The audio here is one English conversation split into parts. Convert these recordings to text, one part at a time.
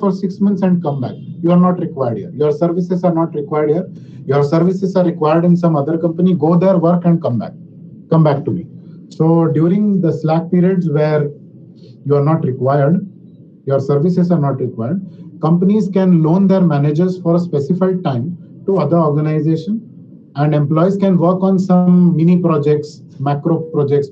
for 6 months and come back. You are not required here. Your services are not required here. Your services are required in some other company. Go there, work, and come back. Come back to me. So during the slack periods where you are not required, your services are not required, companies can loan their managers for a specified time to other organization, and employees can work on some mini projects, macro projects.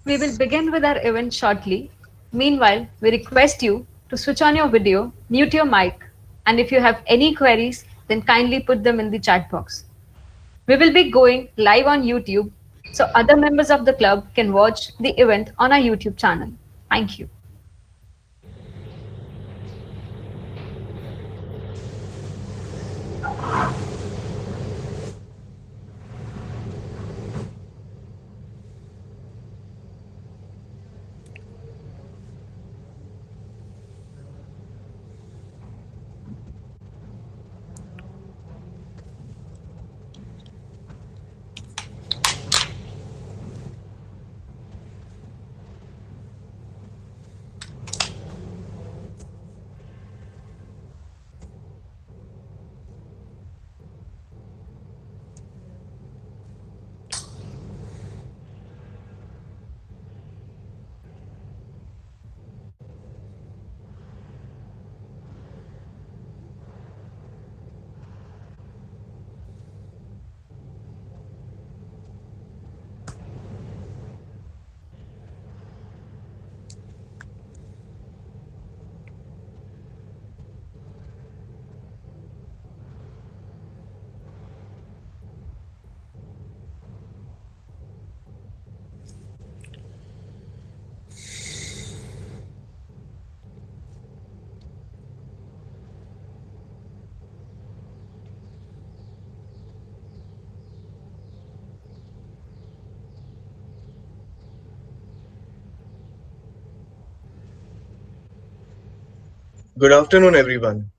We will begin with our event shortly. Meanwhile, we request you to switch on your video, mute your mic, and if you have any queries, then kindly put them in the chat box. We will be going live on YouTube so other members of the club can watch the event on our YouTube channel. Thank you. Good afternoon, everyone.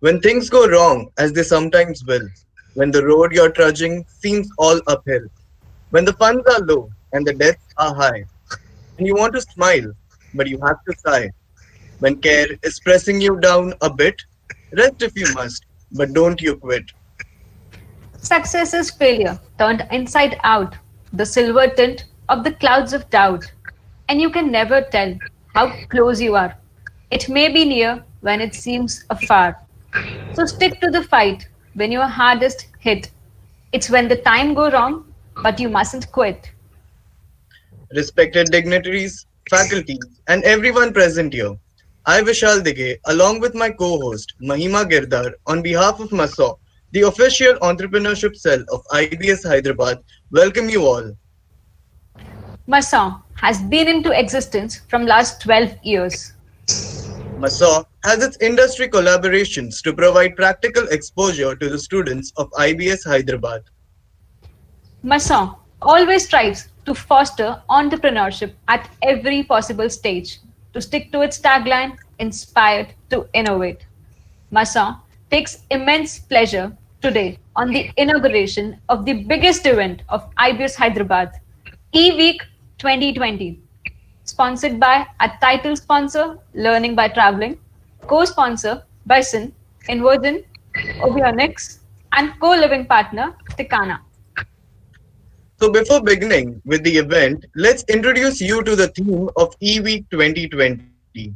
When things go wrong, as they sometimes will, when the road you're trudging seems all uphill, when the funds are low and the debts are high, and you want to smile, but you have to sigh, when care is pressing you down a bit, rest if you must, but don't you quit. Success is failure turned inside out, the silver tint of the clouds of doubt. And you can never tell how close you are. It may be near when it seems afar. So stick to the fight when you are hardest hit. It's when the time go wrong, but you mustn't quit. Respected dignitaries, faculties, and everyone present here, I, Vishal Dighe, along with my co-host Mahima Girdar, on behalf of Maçon, the official entrepreneurship cell of IBS Hyderabad, welcome you all. Maçon has been into existence from last 12 years. Maçon has its industry collaborations to provide practical exposure to the students of IBS Hyderabad. Maçon always strives to foster entrepreneurship at every possible stage, to stick to its tagline, inspired to innovate. Maçon takes immense pleasure today on the inauguration of the biggest event of IBS Hyderabad, E-Week 2020, sponsored by a title sponsor, Learning by Traveling, co-sponsor, Bison, Inversion, Obionics, and co-living partner, Tikana. So before beginning with the event, let's introduce you to the theme of E-Week 2020.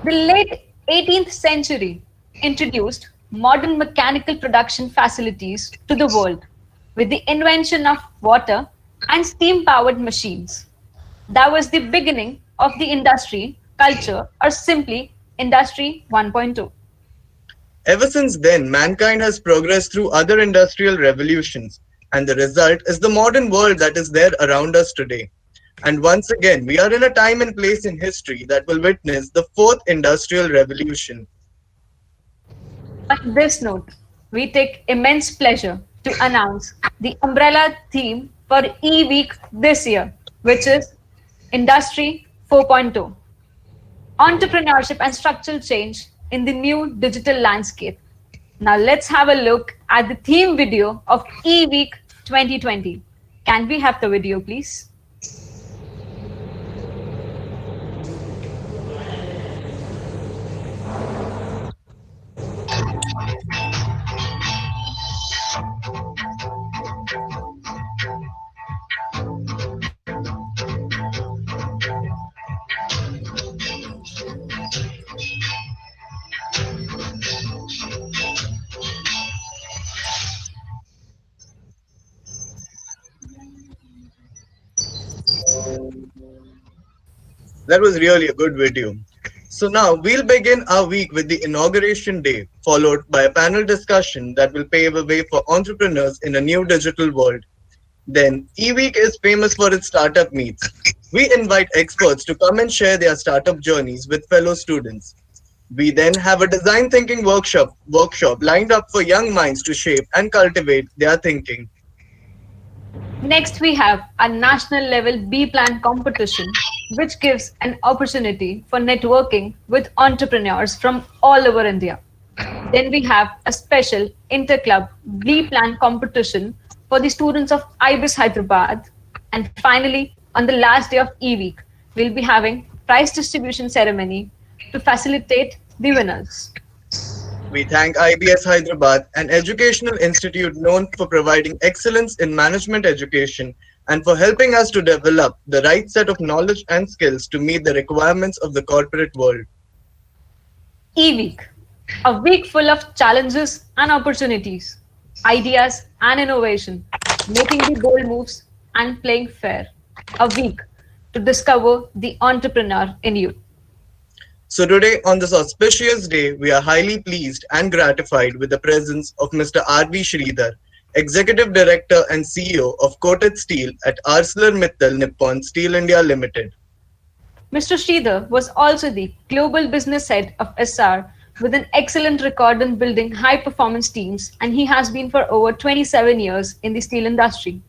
The late 18th century introduced modern mechanical production facilities to the world with the invention of water and steam powered machines. That was the beginning of the industry, culture, or simply Industry 1.0. Ever since then, mankind has progressed through other industrial revolutions, and the result is the modern world that is there around us today. And once again, we are in a time and place in history that will witness the fourth industrial revolution. On this note, we take immense pleasure to announce the umbrella theme for E-Week this year, which is Industry 4.0, entrepreneurship and structural change in the new digital landscape. Now let's have a look at the theme video of E-Week 2020. Can we have the video, please? That was really a good video. So now we'll begin our week with the inauguration day, followed by a panel discussion that will pave a way for entrepreneurs in a new digital world. Then eWeek is famous for its startup meets. We invite experts to come and share their startup journeys with fellow students. We then have a design thinking workshop lined up for young minds to shape and cultivate their thinking. Next, we have a national level B plan competition, which gives an opportunity for networking with entrepreneurs from all over India. Then we have a special inter-club B plan competition for the students of IBIS Hyderabad. And finally, on the last day of E-Week, we'll be having prize distribution ceremony to facilitate the winners. We thank IBS Hyderabad, an educational institute known for providing excellence in management education and for helping us to develop the right set of knowledge and skills to meet the requirements of the corporate world. E-Week, a week full of challenges and opportunities, ideas and innovation, making the bold moves and playing fair. A week to discover the entrepreneur in you. So today, on this auspicious day, we are highly pleased and gratified with the presence of Mr. R.V. Sridhar, Executive Director and CEO of Coated Steel at ArcelorMittal Nippon Steel India Limited. Mr. Sridhar was also the Global Business Head of SR with an excellent record in building high-performance teams, and he has been for over 27 years in the steel industry.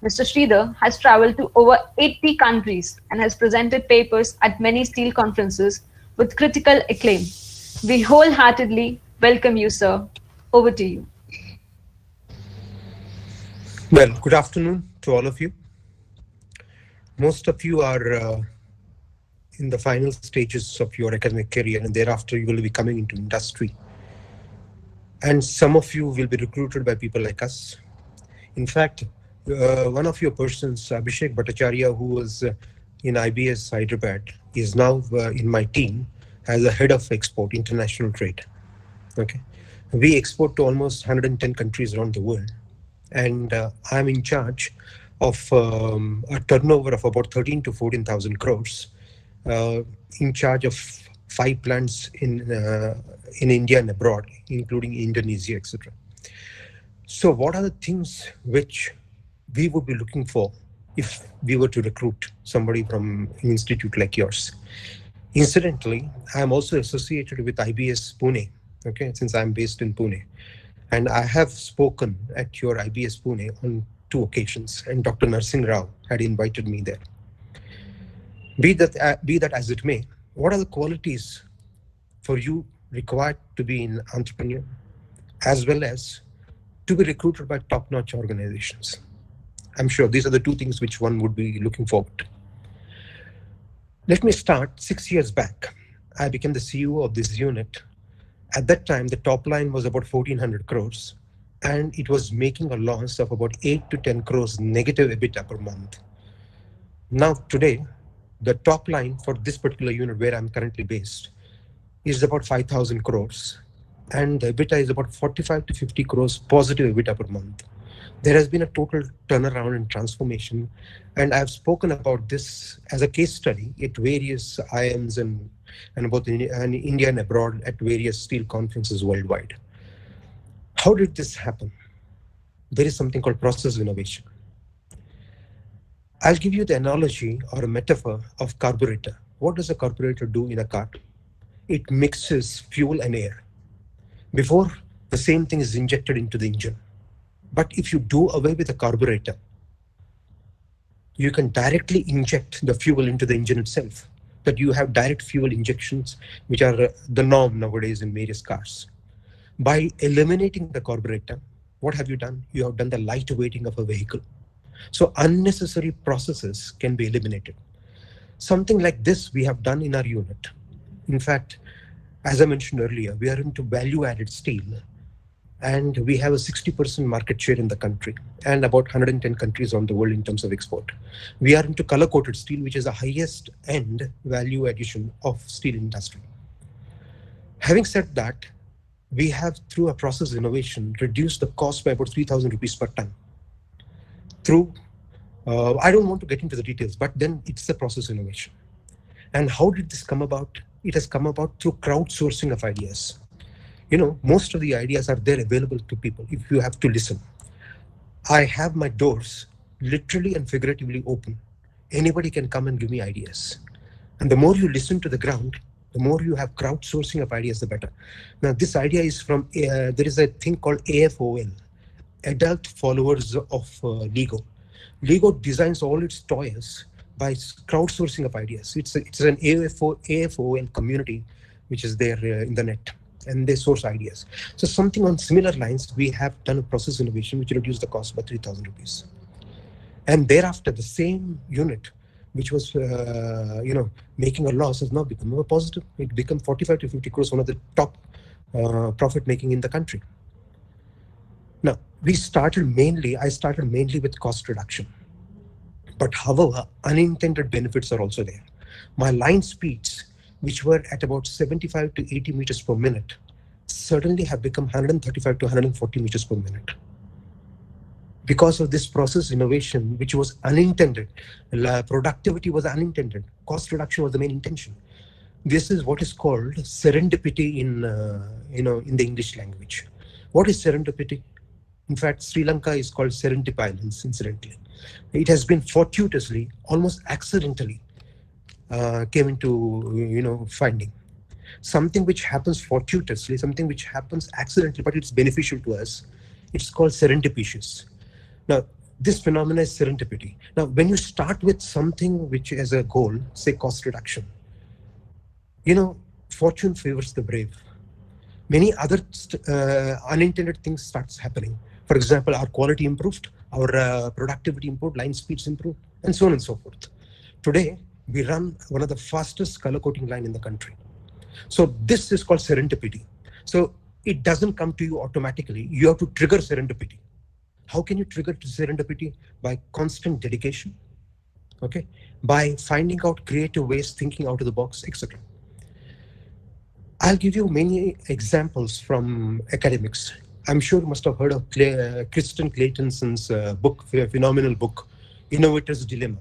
Mr. Sridhar has traveled to over 80 countries and has presented papers at many steel conferences with critical acclaim. We wholeheartedly welcome you, sir. Over to you. Well, good afternoon to all of you. Most of you are in the final stages of your academic career, and thereafter you will be coming into industry. And some of you will be recruited by people like us. In fact, one of your persons, Abhishek Bhattacharya, who was in IBS Hyderabad, is now in my team as a head of export, international trade. Okay, we export to almost 110 countries around the world, and I'm in charge of a turnover of about 13 to 14,000 crores, in charge of 5 plants in India and abroad, including Indonesia, etc. So, what are the things which we would be looking for if we were to recruit somebody from an institute like yours? Incidentally, I am also associated with IBS Pune, okay, since I'm based in Pune. And I have spoken at your IBS Pune on 2 occasions, and Dr. Narsingh Rao had invited me there. Be that as it may, what are the qualities for you required to be an entrepreneur, as well as to be recruited by top-notch organizations? I'm sure these are the 2 things which one would be looking forward to. Let me start. 6 years back, I became the CEO of this unit. At that time, the top line was about 1,400 crores, and it was making a loss of about 8 to 10 crores negative EBITDA per month. Now, today, the top line for this particular unit where I'm currently based is about 5,000 crores, and the EBITDA is about 45 to 50 crores positive EBITDA per month. There has been a total turnaround and transformation, and I've spoken about this as a case study at various IMs and both in India and abroad at various steel conferences worldwide. How did this happen? There is something called process innovation. I'll give you the analogy or a metaphor of carburetor. What does a carburetor do in a car? It mixes fuel and air before the same thing is injected into the engine. But if you do away with the carburetor, you can directly inject the fuel into the engine itself. That you have direct fuel injections, which are the norm nowadays in various cars. By eliminating the carburetor, what have you done? You have done the lightweighting of a vehicle. So unnecessary processes can be eliminated. Something like this we have done in our unit. In fact, as I mentioned earlier, we are into value-added steel, and we have a 60% market share in the country and about 110 countries around the world in terms of export. We are into color-coated steel, which is the highest end value addition of steel industry. Having said that, we have, through a process innovation, reduced the cost by about 3,000 rupees per ton. Through, I don't want to get into the details, but then it's a process innovation. And how did this come about? It has come about through crowdsourcing of ideas. Most of the ideas are there available to people if you have to listen. I have my doors literally and figuratively open. Anybody can come and give me ideas. And the more you listen to the ground, the more you have crowdsourcing of ideas, the better. Now, this idea is from, there is a thing called AFOL, Adult Followers of Lego. Lego designs all its toys by crowdsourcing of ideas. It's an AFOL community, which is there in the net, and they source ideas. So something on similar lines, we have done a process innovation, which reduced the cost by 3,000 rupees. And thereafter, the same unit, which was, making a loss, has now become a positive. It became 45 to 50 crores, one of the top profit making in the country. Now, I started mainly with cost reduction. But however, unintended benefits are also there. My line speeds, which were at about 75 to 80 meters per minute, suddenly have become 135 to 140 meters per minute. Because of this process innovation, which was unintended, productivity was unintended, cost reduction was the main intention. This is what is called serendipity in the English language. What is serendipity? In fact, Sri Lanka is called Serendip Islands, incidentally. It has been fortuitously, almost accidentally, came into finding. Something which happens fortuitously, something which happens accidentally, but it's beneficial to us. It's called serendipitous. Now, this phenomenon is serendipity. Now, when you start with something which is a goal, say cost reduction, fortune favors the brave. Many other unintended things starts happening. For example, our quality improved, our productivity improved, line speeds improved, and so on and so forth. Today, we run one of the fastest color coding line in the country. So this is called serendipity. So it doesn't come to you automatically. You have to trigger serendipity. How can you trigger serendipity? By constant dedication, okay? By finding out creative ways, thinking out of the box, etc. I'll give you many examples from academics. I'm sure you must have heard of Kristen Claytonson's book, phenomenal book, Innovator's Dilemma.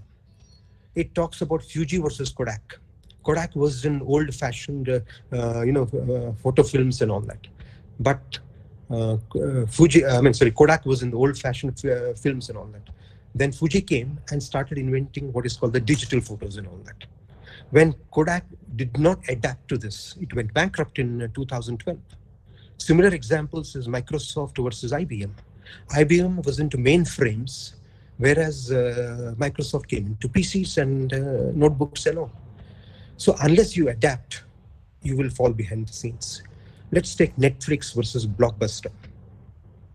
It talks about Fuji versus Kodak. Kodak was in old-fashioned, photo films and all that. But Kodak was in the old-fashioned films and all that. Then Fuji came and started inventing what is called the digital photos and all that. When Kodak did not adapt to this, it went bankrupt in 2012. Similar examples is Microsoft versus IBM. IBM was into mainframes, whereas Microsoft came into PCs and notebooks and all. So unless you adapt, you will fall behind the scenes. Let's take Netflix versus Blockbuster.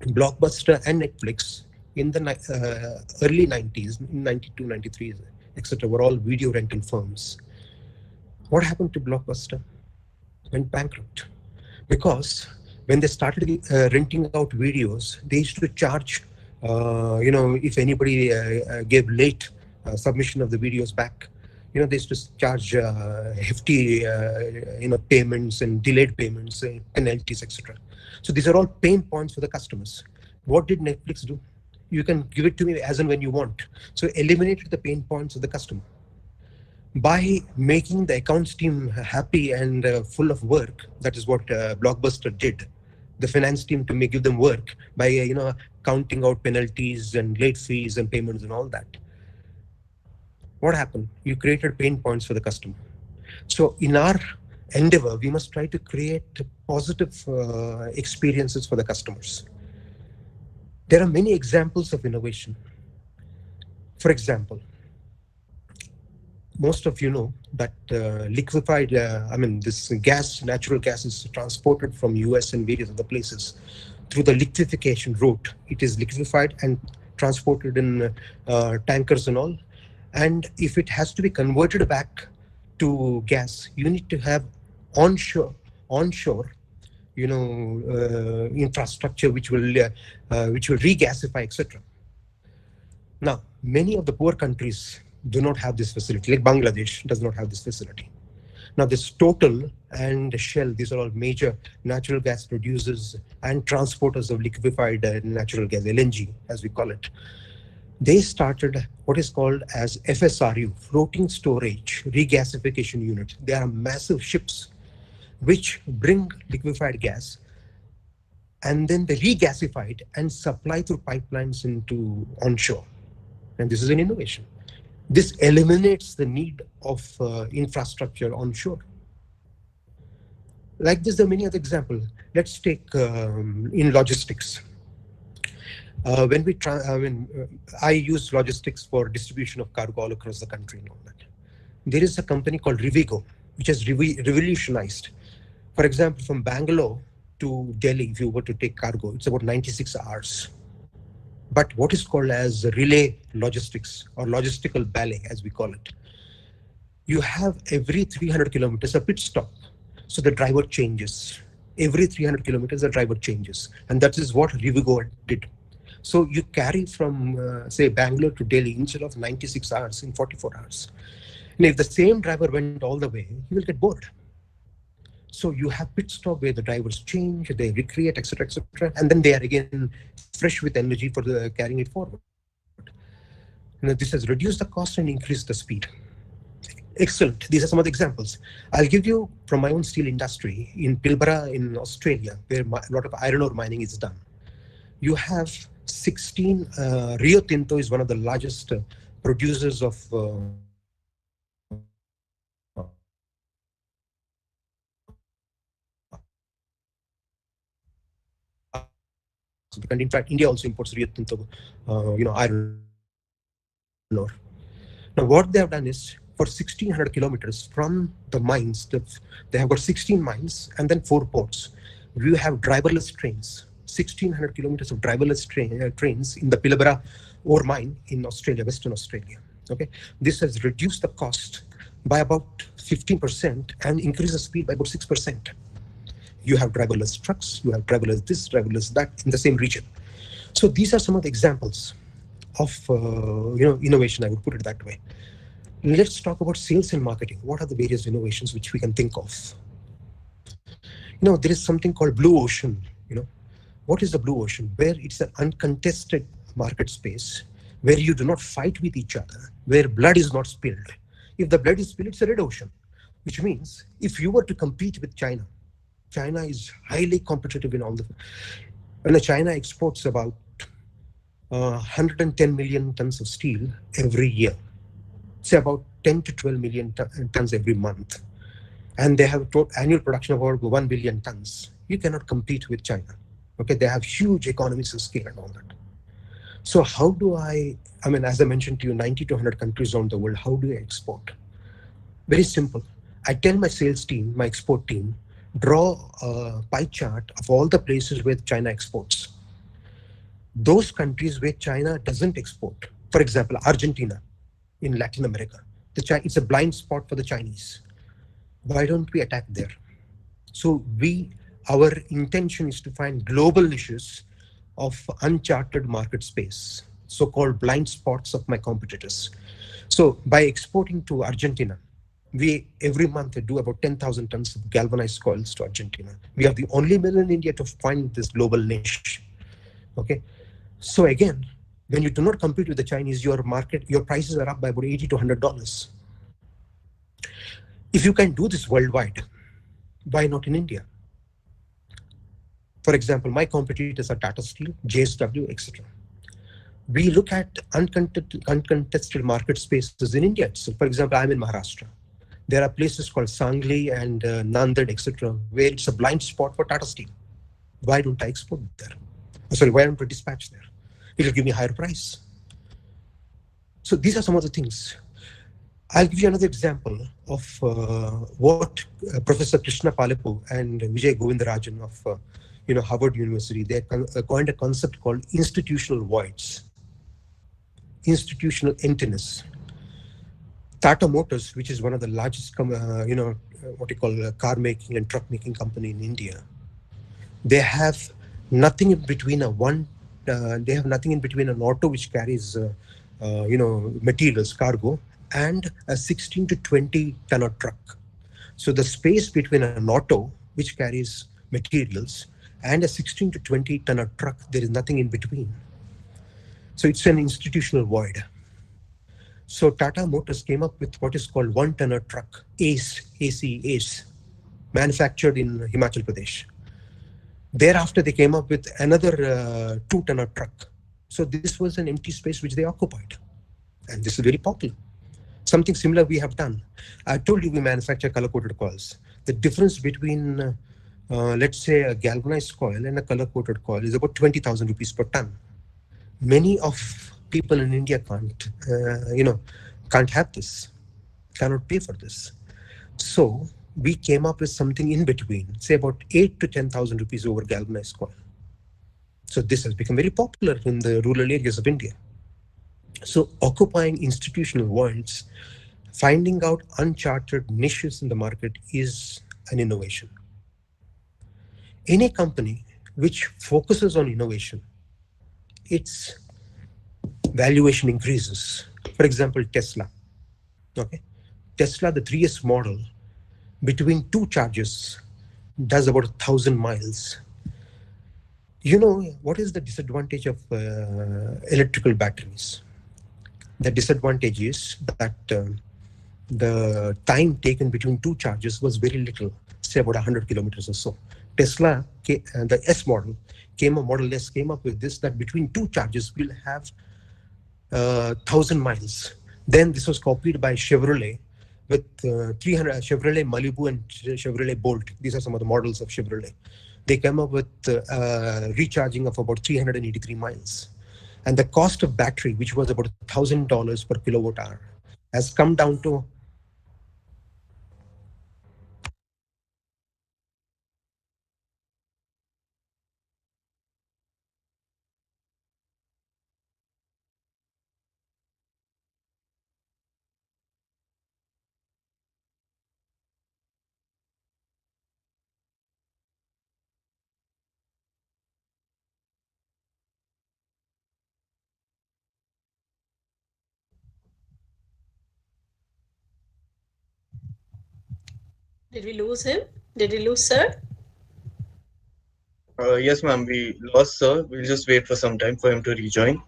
Blockbuster and Netflix in the early 90s, 92, 93, etc., were all video rental firms. What happened to Blockbuster? Went bankrupt. Because when they started renting out videos, they used to charge, if anybody gave late submission of the videos back, they used to charge hefty, payments and delayed payments, penalties, etc. So these are all pain points for the customers. What did Netflix do? You can give it to me as and when you want. So eliminated the pain points of the customer. By making the accounts team happy and full of work, that is what Blockbuster did. The finance team to give them work by, counting out penalties and late fees and payments and all that. What happened? You created pain points for the customer. So in our endeavor, we must try to create positive experiences for the customers. There are many examples of innovation. For example, most of you know that liquefied, this gas, natural gas is transported from US and various other places through the liquefaction route. It is liquefied and transported in tankers and all. And if it has to be converted back to gas, you need to have onshore, infrastructure which will regasify, etc. Now, many of the poor countries do not have this facility. Like Bangladesh does not have this facility. Now, this Total and Shell, these are all major natural gas producers and transporters of liquefied natural gas, LNG, as we call it. They started what is called as FSRU, floating storage regasification unit. They are massive ships which bring liquefied gas and then they regasify it and supply through pipelines into onshore. And this is an innovation. This eliminates the need of infrastructure onshore. Like this, there are many other examples. Let's take in logistics. I use logistics for distribution of cargo all across the country and all that. There is a company called Rivigo, which has revolutionized. For example, from Bangalore to Delhi, if you were to take cargo, it's about 96 hours. But what is called as relay logistics or logistical ballet, as we call it, you have every 300 kilometers a pit stop. So the driver changes. Every 300 kilometers, the driver changes. And that is what Rivigo did. So you carry from, say, Bangalore to Delhi instead of 96 hours in 44 hours. And if the same driver went all the way, he will get bored. So you have pit stop where the drivers change, they recreate, etc., and then they are again fresh with energy for carrying it forward. This has reduced the cost and increased the speed. Excellent. These are some of the examples. I'll give you from my own steel industry in Pilbara in Australia, where a lot of iron ore mining is done. You have 16, Rio Tinto is one of the largest producers of and in fact, India also imports Rio Tinto, iron ore. Now, what they have done is for 1,600 kilometers from the mines, they have got 16 mines and then 4 ports. You have driverless trains, 1,600 kilometers of driverless trains in the Pilbara ore mine in Australia, Western Australia. Okay, this has reduced the cost by about 15% and increased the speed by about 6%. You have driverless trucks, you have driverless this, driverless that in the same region. So these are some of the examples of innovation, I would put it that way. Let's talk about sales and marketing. What are the various innovations which we can think of? There is something called blue ocean. What is the blue ocean? Where it's an uncontested market space, where you do not fight with each other, where blood is not spilled. If the blood is spilled, it's a red ocean, which means if you were to compete with China, China is highly competitive in all the. When China exports about 110 million tons of steel every year, say about 10 to 12 million tons every month, and they have a total annual production of about 1 billion tons. You cannot compete with China. Okay, they have huge economies of scale and all that. So how do as I mentioned to you, 90 to 100 countries around the world, how do I export? Very simple. I tell my sales team, my export team, draw a pie chart of all the places where China exports. Those countries where China doesn't export, for example, Argentina in Latin America, it's a blind spot for the Chinese. Why don't we attack there? So our intention is to find global niches of uncharted market space, so-called blind spots of my competitors. So by exporting to Argentina, we every month do about 10,000 tons of galvanized coils to Argentina. We are the only mill in India to find this global niche. Okay, so again, when you do not compete with the Chinese, your prices are up by about $80 to $100. If you can do this worldwide, why not in India? For example, my competitors are Tata Steel, JSW, etc. We look at uncontested market spaces in India itself. For example, I'm in Maharashtra. There are places called Sangli and Nanded, etc., where it's a blind spot for Tata Steel. Why don't I export there? Why don't I dispatch there? It'll give me a higher price. So these are some of the things. I'll give you another example of what Professor Krishna Palepu and Vijay Govindarajan of Harvard University, they coined a concept called institutional voids, institutional emptiness. Tata Motors, which is one of the largest, car making and truck making company in India, they have nothing in between they have nothing in between an auto which carries, materials, cargo, and a 16 to 20 tonner truck. So the space between an auto which carries materials and a 16 to 20 tonner truck, there is nothing in between. So it's an institutional void. So Tata Motors came up with what is called one-tonner truck, ACE, manufactured in Himachal Pradesh. Thereafter, they came up with another two-tonner truck. So this was an empty space which they occupied. And this is very popular. Something similar we have done. I told you we manufacture color-coded coils. The difference between, let's say, a galvanized coil and a color-coded coil is about 20,000 rupees per ton. Many of people in India can't have this, cannot pay for this. So we came up with something in between, say about 8 to 10,000 rupees over galvanized coil. So this has become very popular in the rural areas of India. So occupying institutional voids, finding out uncharted niches in the market is an innovation. Any company which focuses on innovation, its valuation increases. For example, Tesla. Okay, Tesla, the 3S model, between two charges, does about 1,000 miles. You know, what is the disadvantage of electrical batteries? The disadvantage is that the time taken between two charges was very little, say about 100 kilometers or so. Tesla, the S model, Model S came up with this, that between two charges we'll have 1,000 miles. Then this was copied by Chevrolet with 300, Chevrolet Malibu and Chevrolet Bolt. These are some of the models of Chevrolet. They came up with recharging of about 383 miles. And the cost of battery, which was about $1,000 per kilowatt hour, has come down to Did we lose him? Did we lose sir? Yes, ma'am, we lost sir. We'll just wait for some time for him to rejoin.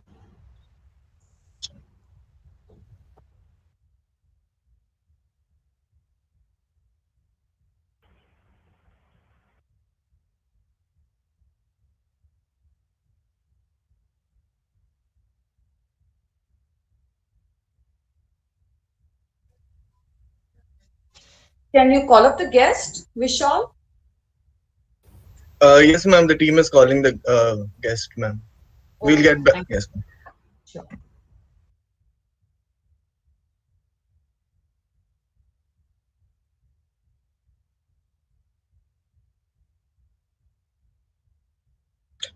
Can you call up the guest, Vishal? Yes, ma'am, the team is calling the guest, ma'am. We'll Okay, get back. thank you. Yes, ma'am. Sure.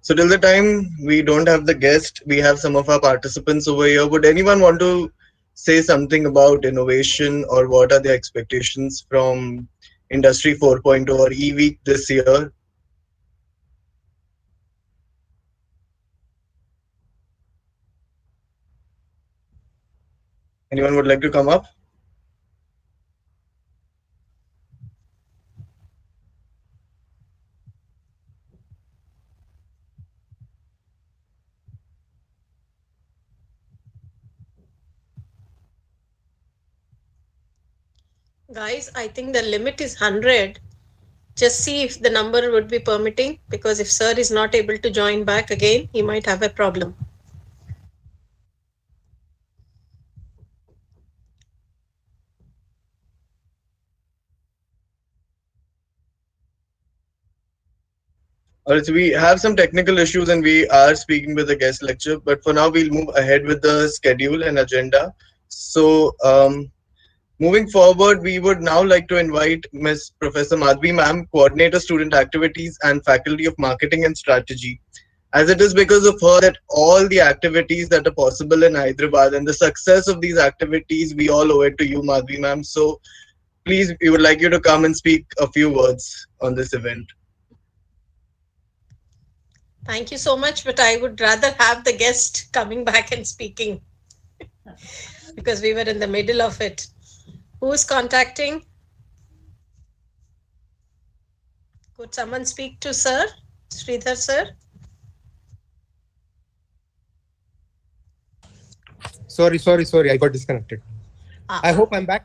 So till the time we don't have the guest, we have some of our participants over here. Would anyone want to say something about innovation, or what are their expectations from Industry 4.0 or E-Week this year? Anyone would like to come up? Guys, I think the limit is 100. Just see if the number would be permitting, because if sir is not able to join back again, he might have a problem. So we have some technical issues and we are speaking with the guest lecturer, but for now we'll move ahead with the schedule and agenda. So moving forward, we would now like to invite Ms. Professor Madhvi ma'am, Coordinator Student Activities and Faculty of Marketing and Strategy, as it is because of her that all the activities that are possible in Hyderabad and the success of these activities, we all owe it to you, Madhvi ma'am. So please, we would like you to come and speak a few words on this event. Thank you so much, but I would rather have the guest coming back and speaking because we were in the middle of it. Who is contacting? Could someone speak to sir? Sridhar sir? Sorry. I got disconnected. Ah, I hope I'm back.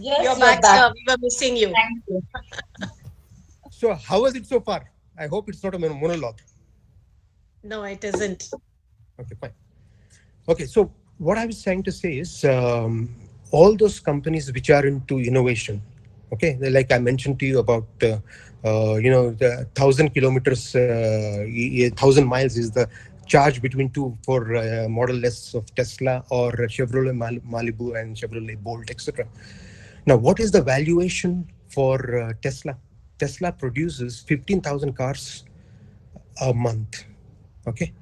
Yes, you're back, sir. We were missing you. Thank you. So how was it so far? I hope it's not a monologue. No, it isn't. Okay, fine. Okay, so what I was trying to say is all those companies which are into innovation, okay, like I mentioned to you about, the 1,000 kilometers, 1,000 miles is the charge between two for Model S of Tesla or Chevrolet Malibu and Chevrolet Bolt, etc. Now, what is the valuation for Tesla? Tesla produces 15,000 cars a month. Okay,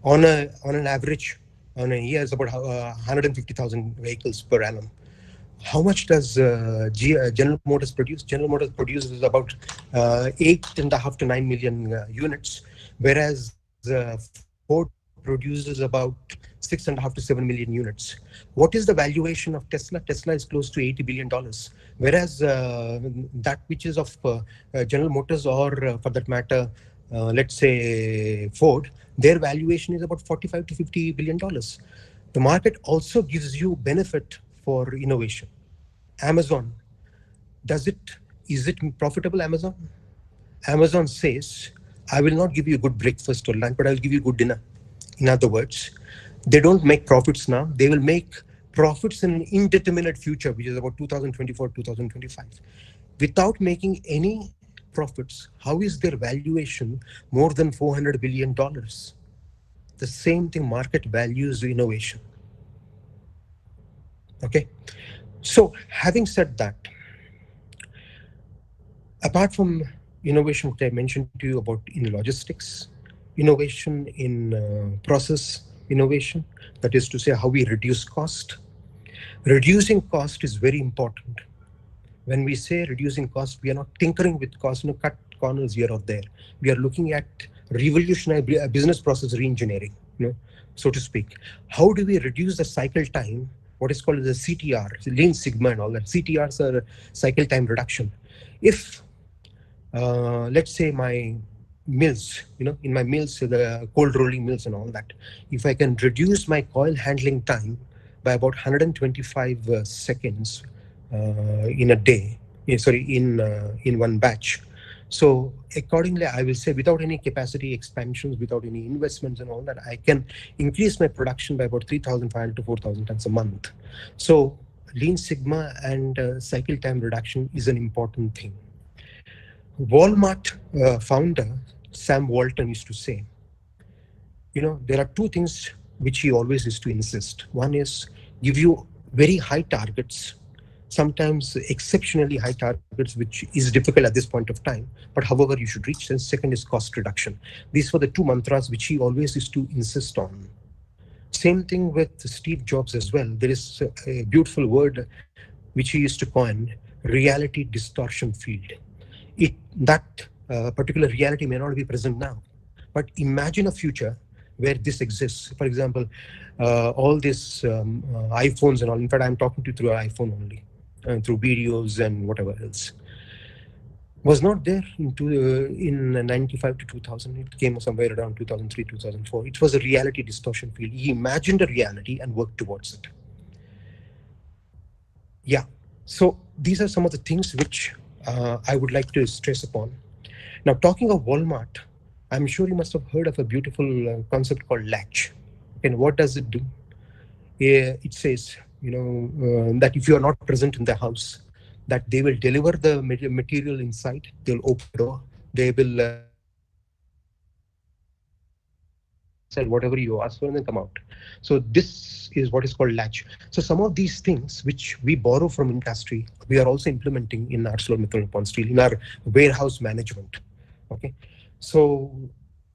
on an average on a year is about 150,000 vehicles per annum. How much does General Motors produce? General Motors produces about 8.5 to 9 million units, whereas Ford produces about 6.5 to 7 million units. What is the valuation of Tesla? Tesla is close to $80 billion, whereas that which is of General Motors or for that matter, let's say Ford, their valuation is about 45 to 50 billion dollars. The market also gives you benefit for innovation. Amazon, is it profitable? Amazon says, I will not give you a good breakfast or lunch, but I'll give you good dinner. In other words, they don't make profits now. They will make profits in an indeterminate future, which is about 2024, 2025. Without making any profits, how is their valuation more than $400 billion? The same thing, market values innovation. Okay. So having said that, apart from innovation, which I mentioned to you about in logistics, innovation in process innovation, that is to say how we reduce cost. Reducing cost is very important. When we say reducing cost, we are not tinkering with cost, cut corners here or there. We are looking at revolutionary business process reengineering, so to speak. How do we reduce the cycle time? What is called the CTR, Lean Sigma and all that. CTRs are cycle time reduction. If let's say my mills, in my mills, the cold rolling mills and all that, if I can reduce my coil handling time by about 125 seconds in a day, in one batch. So accordingly, I will say without any capacity expansions, without any investments and all that, I can increase my production by about 3,500 to 4,000 tons a month. So Lean Sigma and cycle time reduction is an important thing. Walmart founder Sam Walton used to say, there are two things which he always used to insist. One is give you very high targets, sometimes exceptionally high targets, which is difficult at this point of time, but however you should reach. And second is cost reduction. These were the two mantras which he always used to insist on. Same thing with Steve Jobs as well. There is a beautiful word which he used to coin, reality distortion field. That particular reality may not be present now, but imagine a future where this exists. For example, all these iPhones and all. In fact, I'm talking to you through an iPhone only, through videos and whatever else. Was not there in 95 to 2000. It came somewhere around 2003, 2004. It was a reality distortion field. He imagined a reality and worked towards it. Yeah. So these are some of the things which I would like to stress upon. Now, talking of Walmart, I'm sure you must have heard of a beautiful concept called latch. And what does it do? It says, that if you are not present in the house, that they will deliver the material inside, they'll open the door, they will sell whatever you ask for and then come out. So this is what is called latch. So some of these things which we borrow from industry, we are also implementing in ArcelorMittal Nippon Steel, in our warehouse management. Okay, so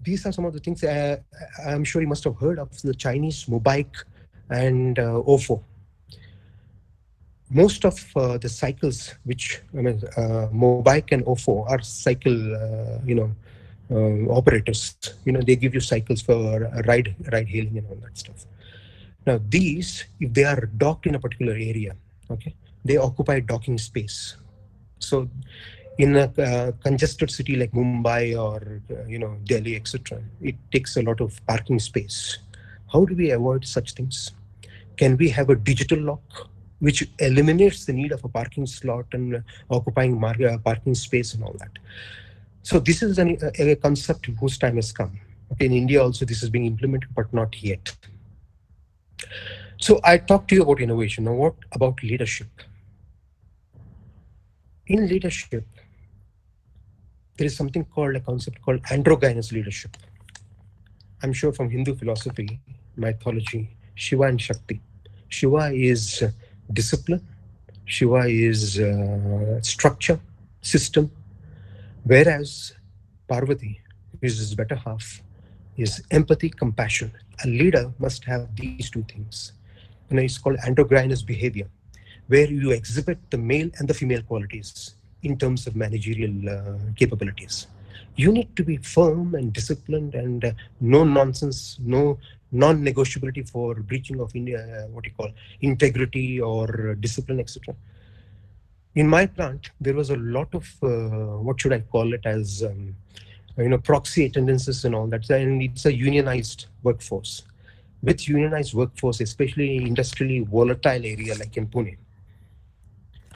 these are some of the things. I'm sure you must have heard of the Chinese Mobike and Ofo. Most of the cycles which Mobike and Ofo are cycle, operators. They give you cycles for ride hailing and all that stuff. Now these, if they are docked in a particular area, okay, they occupy docking space. So in a congested city like Mumbai or Delhi, etc., it takes a lot of parking space. How do we avoid such things? Can we have a digital lock which eliminates the need of a parking slot and occupying parking space and all that? So this is a concept whose time has come. Okay, in India also this is being implemented, but not yet. So I talked to you about innovation. Now what about leadership? In leadership, there is something called a concept called androgynous leadership. I'm sure from Hindu philosophy, mythology, Shiva and Shakti. Shiva is discipline. Shiva is structure, system. Whereas Parvati, who is his better half, is empathy, compassion. A leader must have these two things. It's called androgynous behavior, where you exhibit the male and the female qualities in terms of managerial capabilities. You need to be firm and disciplined and no nonsense, no non-negotiability for breaching of integrity or discipline, etc. In my plant, there was a lot of what should I call it as proxy attendances and all that, and it's a unionized workforce. With unionized workforce, especially in industrially volatile area like in Pune,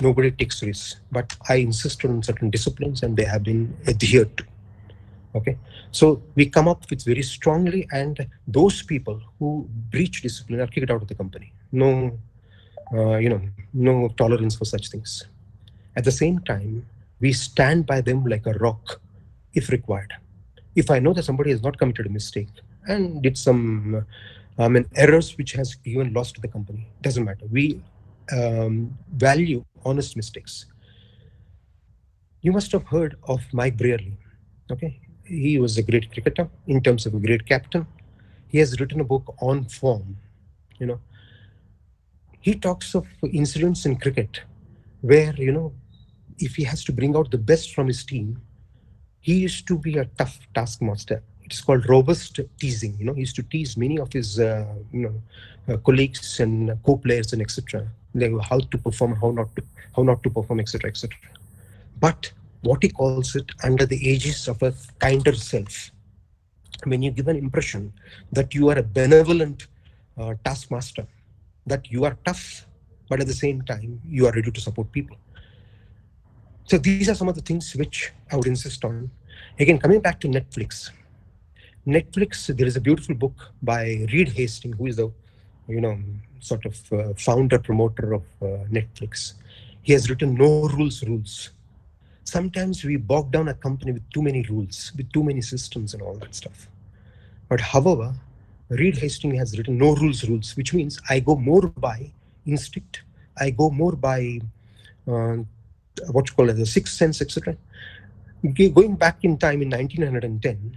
nobody takes risks, but I insist on certain disciplines and they have been adhered to. Okay, so we come up with very strongly, and those people who breach discipline are kicked out of the company. No, no tolerance for such things. At the same time, we stand by them like a rock if required. If I know that somebody has not committed a mistake and did some errors which has even lost the company, doesn't matter. We value honest mistakes. You must have heard of Mike Brearley. Okay, he was a great cricketer in terms of a great captain. He has written a book on form. He talks of incidents in cricket where, if he has to bring out the best from his team, he used to be a tough taskmaster. It's called robust teasing. He used to tease many of his, colleagues and co-players and etc. How to perform, how not to perform, etc., etc. But what he calls it, under the aegis of a kinder self, when you give an impression that you are a benevolent taskmaster, that you are tough, but at the same time, you are ready to support people. So these are some of the things which I would insist on. Again, coming back to Netflix, there is a beautiful book by Reed Hastings, who is the, founder, promoter of Netflix. He has written No Rules. Sometimes we bog down a company with too many rules, with too many systems and all that stuff. But however, Reed Hastings has written No Rules, which means I go more by instinct. I go more by what you call it, the sixth sense, etc. Going back in time in 1910,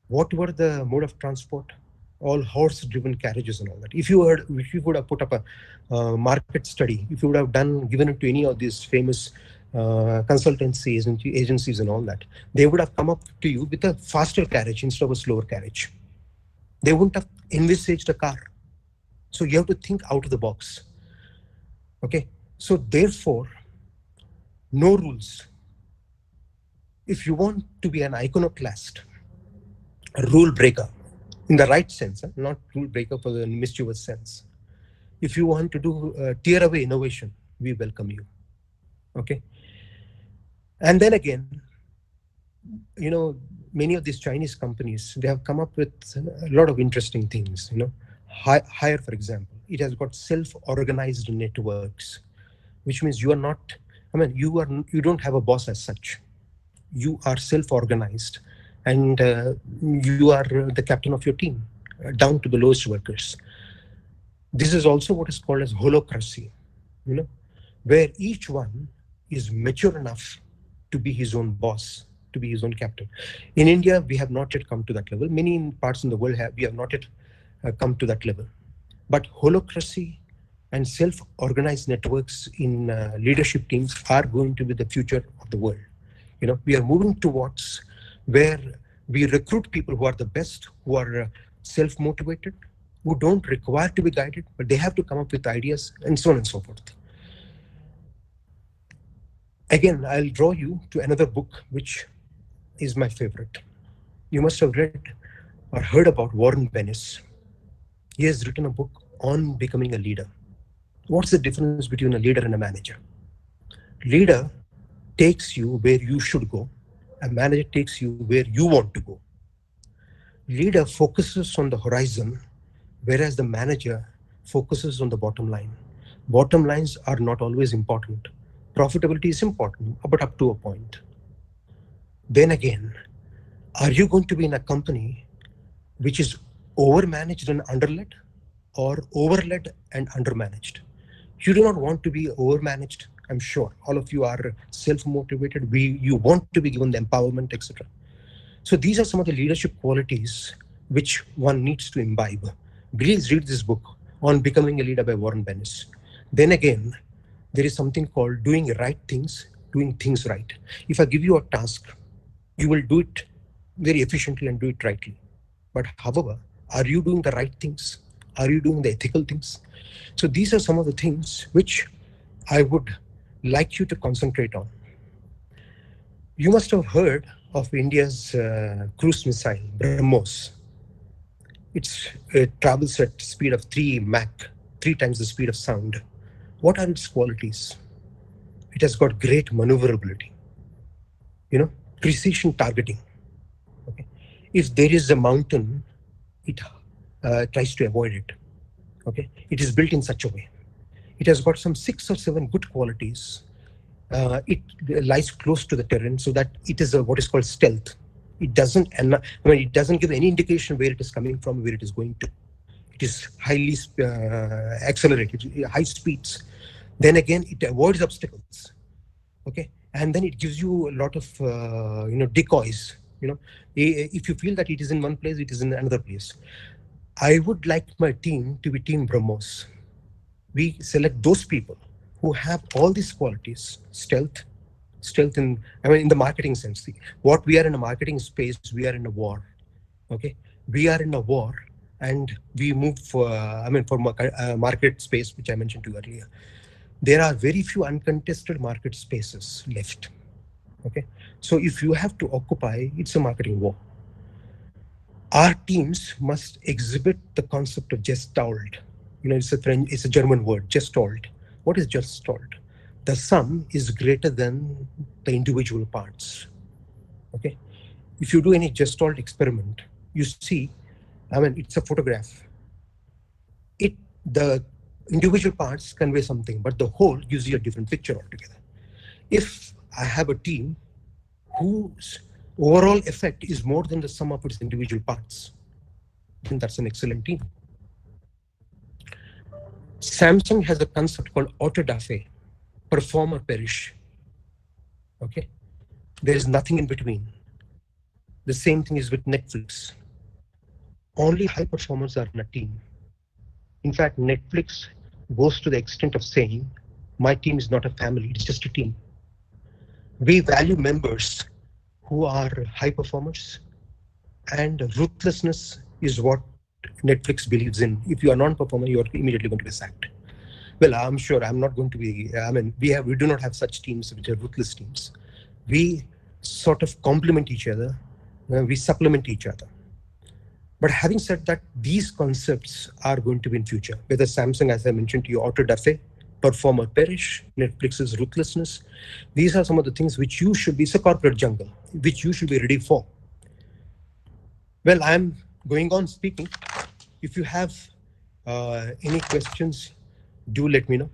what were the mode of transport? All horse-driven carriages and all that. If you would have put up a market study, if you would have given it to any of these famous consultancy agencies and all that, they would have come up to you with a faster carriage instead of a slower carriage. They wouldn't have envisaged a car. So you have to think out of the box. Okay. So therefore, no rules. If you want to be an iconoclast, a rule breaker, in the right sense, not rule breaker for the mischievous sense. If you want to do tear away innovation, we welcome you. Okay. And then again, many of these Chinese companies, they have come up with a lot of interesting things. Hire, for example, it has got self-organized networks, which means you are not, you don't have a boss as such. You are self-organized, and you are the captain of your team, down to the lowest workers. This is also what is called as holocracy, where each one is mature enough to be his own boss, to be his own captain. In India, we have not yet come to that level. Many parts in the world we have not yet come to that level. But holocracy and self-organized networks in leadership teams are going to be the future of the world. We are moving towards where we recruit people who are the best, who are self-motivated, who don't require to be guided, but they have to come up with ideas and so on and so forth. Again, I'll draw you to another book, which is my favorite. You must have read or heard about Warren Bennis. He has written a book on becoming a leader. What's the difference between a leader and a manager? Leader takes you where you should go. A manager takes you where you want to go. Leader focuses on the horizon, whereas the manager focuses on the bottom line. Bottom lines are not always important. Profitability is important, but up to a point. Then again, are you going to be in a company which is overmanaged and underled, or overled and undermanaged? You do not want to be overmanaged. I'm sure all of you are self-motivated. You want to be given the empowerment, etc. So these are some of the leadership qualities which one needs to imbibe. Please read this book on Becoming a Leader by Warren Bennis. Then again, there is something called doing right things, doing things right. If I give you a task, you will do it very efficiently and do it rightly. But however, are you doing the right things? Are you doing the ethical things? So these are some of the things which I would like you to concentrate on. You must have heard of India's cruise missile, BrahMos. It travels at speed of 3 Mach, 3 times the speed of sound. What are its qualities? It has got great maneuverability, precision targeting. Okay. If there is a mountain, it tries to avoid it. Okay. It is built in such a way. It has got some 6 or 7 good qualities. It lies close to the terrain, so that it is what is called stealth. It doesn't give any indication where it is coming from, where it is going to. It is highly accelerated, high speeds. Then again, it avoids obstacles. Okay, and then it gives you a lot of decoys. If you feel that it is in one place, it is in another place. I would like my team to be Team BrahMos. We select those people who have all these qualities: stealth in the marketing sense. What we are in a marketing space, we are in a war. Okay, we are in a war, and we move for market space, which I mentioned to you earlier. There are very few uncontested market spaces left. Okay, so if you have to occupy, it's a marketing war. Our teams must exhibit the concept of Gestalt. It's a German word, Gestalt. What is Gestalt? The sum is greater than the individual parts. Okay, if you do any Gestalt experiment, you see, it's a photograph. The individual parts convey something, but the whole gives you a different picture altogether. If I have a team whose overall effect is more than the sum of its individual parts, then that's an excellent team. Samsung has a concept called auto da fe, perform or perish. Okay, there is nothing in between. The same thing is with Netflix. Only high performers are in a team. In fact, Netflix goes to the extent of saying, my team is not a family, it's just a team. We value members who are high performers, and ruthlessness is what Netflix believes in. If you are non-performer, you are immediately going to be sacked. Well, I'm sure I'm not going to be, we do not have such teams which are ruthless teams. We sort of complement each other, we supplement each other. But having said that, these concepts are going to be in future. Whether Samsung, as I mentioned to you, auto da fe, perform or perish, Netflix's ruthlessness. These are some of the things which you should be, it's a corporate jungle, which you should be ready for. Well, I'm going on speaking. If you have any questions, do let me know.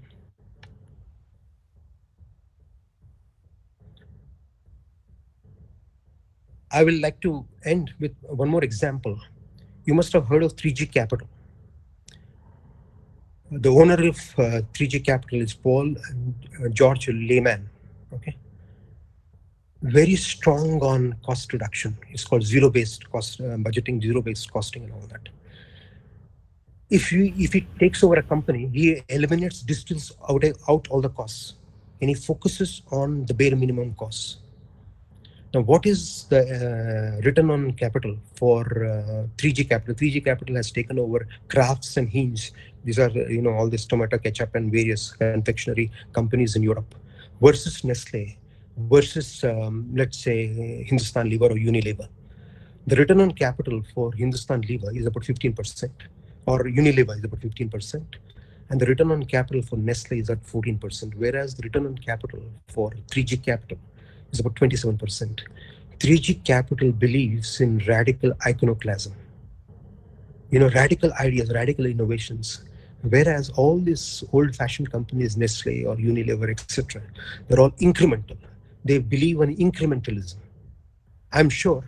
I will like to end with one more example. You must have heard of 3G Capital. The owner of 3G Capital is Paul George Lehman. Okay, very strong on cost reduction. It's called zero-based cost budgeting, zero-based costing, and all that. If he takes over a company, he eliminates, distills out all the costs, and he focuses on the bare minimum costs. Now, what is the return on capital for 3G Capital? 3G Capital has taken over Crafts and Heinz. These are, all this tomato ketchup and various confectionery companies in Europe, versus Nestle, versus, let's say, Hindustan Lever or Unilever. The return on capital for Hindustan Lever is about 15%. or Unilever is about 15%. And the return on capital for Nestle is at 14%, whereas the return on capital for 3G Capital is about 27%. 3G Capital believes in radical iconoclasm, radical ideas, radical innovations. Whereas all these old-fashioned companies, Nestle or Unilever, etc., they're all incremental. They believe in incrementalism. I'm sure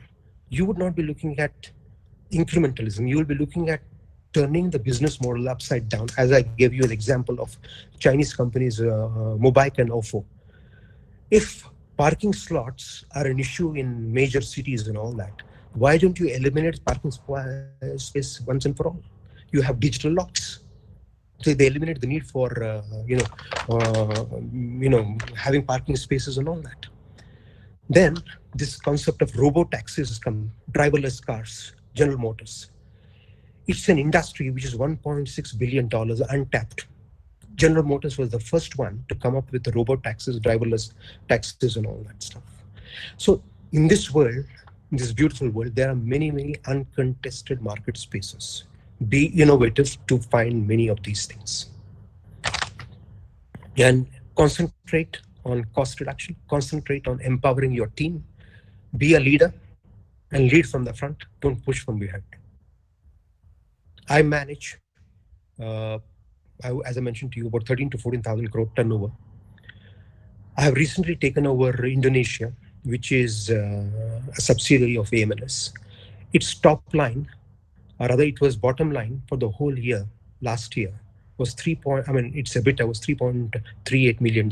you would not be looking at incrementalism. You will be looking at turning the business model upside down, as I gave you an example of Chinese companies, Mobike and Ofo. If parking slots are an issue in major cities and all that, why don't you eliminate parking space once and for all? You have digital locks. So they eliminate the need for, having parking spaces and all that. Then this concept of robo-taxis has come, driverless cars, General Motors. It's an industry which is $1.6 billion untapped. General Motors was the first one to come up with the robo-taxis, driverless taxis and all that stuff. So in this world, in this beautiful world, there are many, many uncontested market spaces. Be innovative to find many of these things. And concentrate on cost reduction, concentrate on empowering your team, be a leader and lead from the front, don't push from behind. I manage, as I mentioned to you, about 13 to 14,000 crore turnover. I have recently taken over Indonesia, which is a subsidiary of AMLS. Its top line, or rather it was bottom line for the whole year, last year, was its EBITDA was $3.38 million.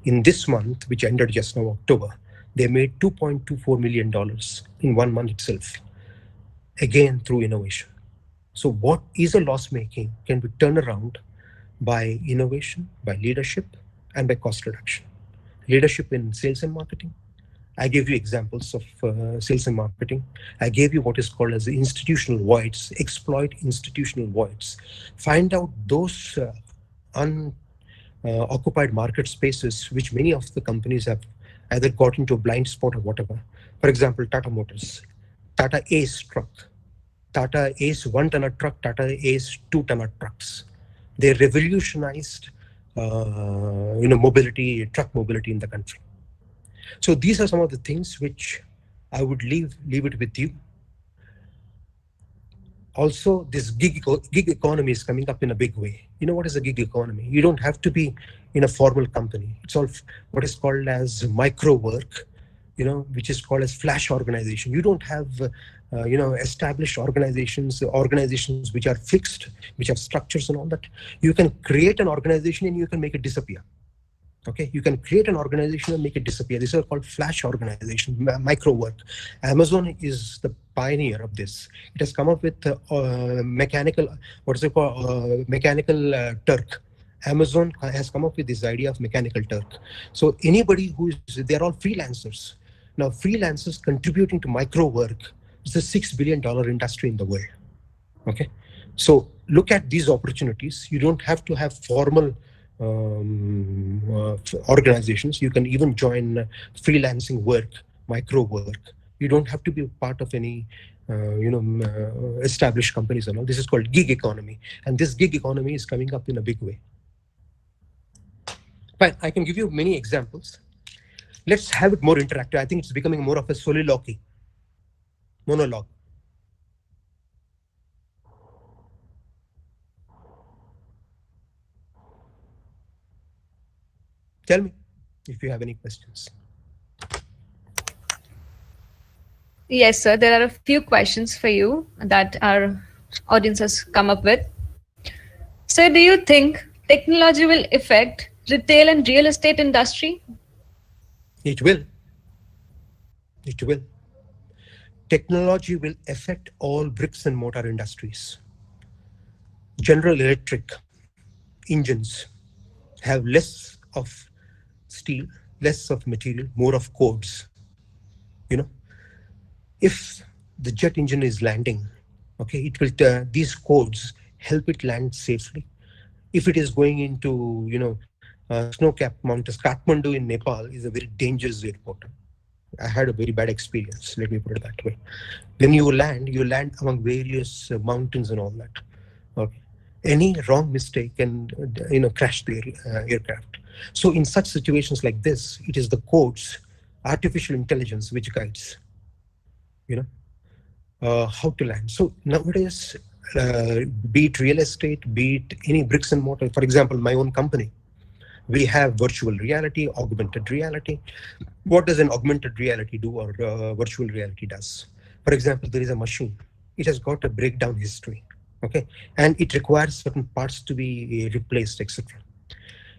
In this month, which ended just now, October, they made $2.24 million in 1 month itself, again through innovation. So what is a loss making can be turned around by innovation, by leadership, and by cost reduction. Leadership in sales and marketing. I gave you examples of sales and marketing. I gave you what is called as the institutional voids, exploit institutional voids. Find out those unoccupied market spaces which many of the companies have either got into a blind spot or whatever. For example, Tata Motors, Tata Ace truck, Tata Ace 1-tonner truck, Tata Ace 2-tonner trucks. They revolutionized mobility, truck mobility in the country. So these are some of the things which I would leave it with you. Also, this gig economy is coming up in a big way. You know what is a gig economy? You don't have to be in a formal company. It's all what is called as micro work, which is called as flash organization. You don't have, established organizations which are fixed, which have structures and all that. You can create an organization and you can make it disappear. Okay, you can create an organization and make it disappear. These are called flash organization, micro work. Amazon is the pioneer of this. It has come up with mechanical Turk. Amazon has come up with this idea of mechanical Turk. So anybody they're all freelancers. Now freelancers contributing to micro work is a $6 billion industry in the world. Okay, so look at these opportunities. You don't have to have formal organizations. You can even join freelancing work, micro work. You don't have to be part of any established companies and all. This is called gig economy, and this gig economy is coming up in a big way. But I can give you many examples. Let's have it more interactive. I think it's becoming more of a soliloquy, monologue. Tell me if you have any questions. Yes, sir. There are a few questions for you that our audience has come up with. Sir, do you think technology will affect retail and real estate industry? It will. It will. Technology will affect all bricks and mortar industries. General Electric engines have less of steel, less of material, more of codes. If the jet engine is landing, okay, it will these codes help it land safely. If it is going into snow-capped mountains, Kathmandu in Nepal is a very dangerous airport. I had a very bad experience. Let me put it that way. When you land among various mountains and all that. Okay. Any wrong mistake can crash the aircraft. So in such situations like this, it is the codes, artificial intelligence, which guides you know how to land. So nowadays, be it real estate, be it any bricks and mortar, for example, my own company, we have virtual reality, augmented reality. What does an augmented reality do, or virtual reality does? For example, there is a machine. It has got a breakdown history, okay, and it requires certain parts to be replaced, etc.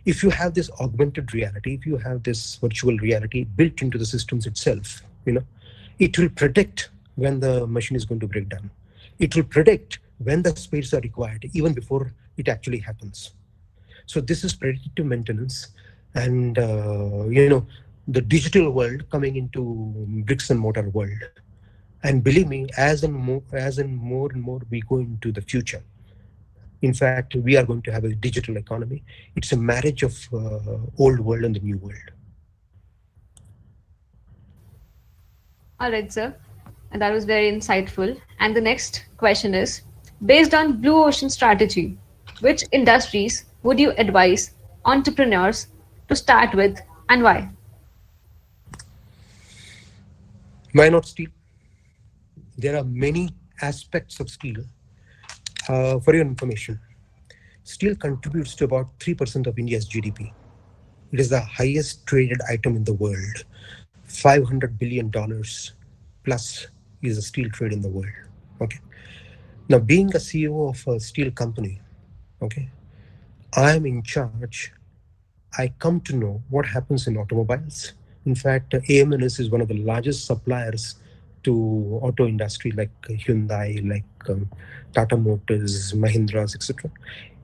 If you have this augmented reality, if you have this virtual reality built into the systems itself, it will predict when the machine is going to break down. It will predict when the spares are required, even before it actually happens. So this is predictive maintenance, and the digital world coming into bricks and mortar world. And believe me, more and more we go into the future. In fact, we are going to have a digital economy. It's a marriage of old world and the new world. All right, sir. And that was very insightful. And the next question is, based on blue ocean strategy, which industries would you advise entrepreneurs to start with and why? Why not steel? There are many aspects of steel. For your information, steel contributes to about 3% of India's GDP. It is the highest traded item in the world. $500 billion plus is the steel trade in the world. Okay. Now, being a CEO of a steel company, okay, I am in charge. I come to know what happens in automobiles. In fact, AMNS is one of the largest suppliers to auto industry, like Hyundai, like Tata Motors, Mahindras, etc.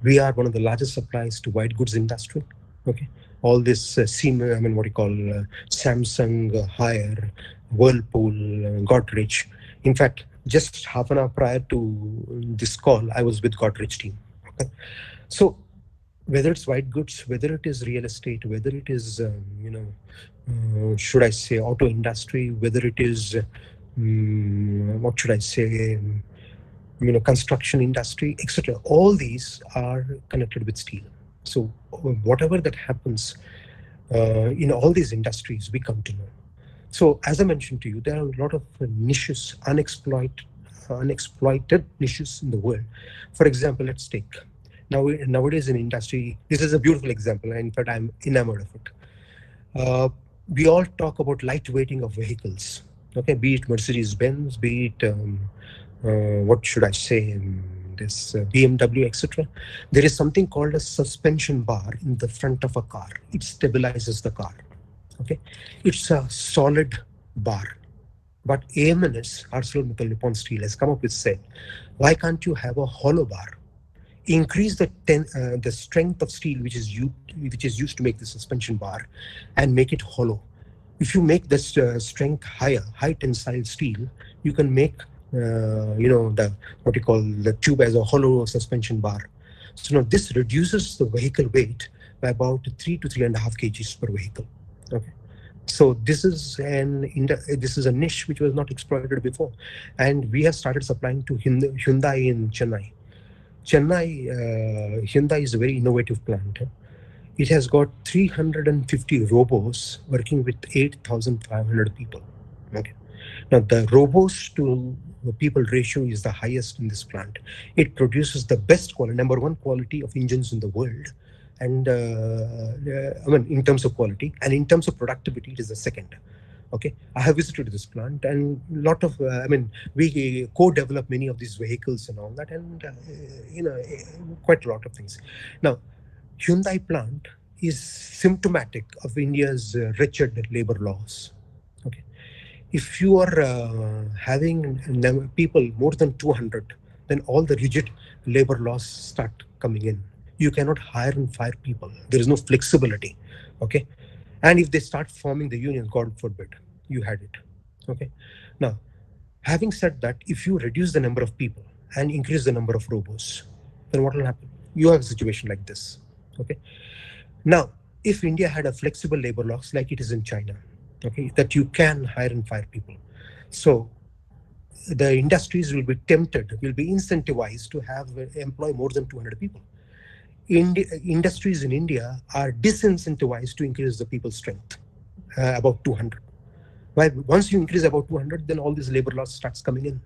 We are one of the largest suppliers to white goods industry. Okay, all this Samsung, Haier, Whirlpool, Godrej. In fact, just half an hour prior to this call, I was with Godrej team. Okay? So whether it's white goods, whether it is real estate, whether it is, should I say, auto industry, whether it is, what should I say, construction industry, etc. All these are connected with steel. So whatever that happens in all these industries, we come to know. So as I mentioned to you, there are a lot of niches, unexploited niches in the world. For example, let's take nowadays in industry, this is a beautiful example, and in fact, I'm enamored of it. We all talk about lightweighting of vehicles, okay, be it Mercedes-Benz, be it, what should I say, this BMW, etc. There is something called a suspension bar in the front of a car. It stabilizes the car, okay. It's a solid bar. But AMNS, ArcelorMittal Nippon Steel, has come up with said, why can't you have a hollow bar? Increase the strength of steel which is used to make the suspension bar, and make it hollow. If you make this strength higher, high tensile steel, you can make the tube as a hollow suspension bar. So now this reduces the vehicle weight by about 3 to 3.5 kgs per vehicle. Okay. So this is a niche which was not exploited before, and we have started supplying to Hyundai in Chennai. Hyundai is a very innovative plant. It has got 350 robos working with 8,500 people. Okay. Now the robos to the people ratio is the highest in this plant. It produces the best quality, number one quality of engines in the world. And in terms of quality, and in terms of productivity, it is the second. Okay, I have visited this plant, and lot of we co-develop many of these vehicles and all that, and quite a lot of things. Now, Hyundai plant is symptomatic of India's wretched labor laws. Okay, if you are having people more than 200, then all the rigid labor laws start coming in. You cannot hire and fire people. There is no flexibility. Okay. And if they start forming the union, God forbid, you had it. Okay. Now, having said that, if you reduce the number of people and increase the number of robots, then what will happen? You have a situation like this. Okay. Now, if India had a flexible labor laws like it is in China, okay, that you can hire and fire people. So the industries will be tempted, will be incentivized to have employ more than 200 people. Industries in India are disincentivized to increase the people strength about 200. Why? Once you increase about 200, then all these labor laws starts coming in.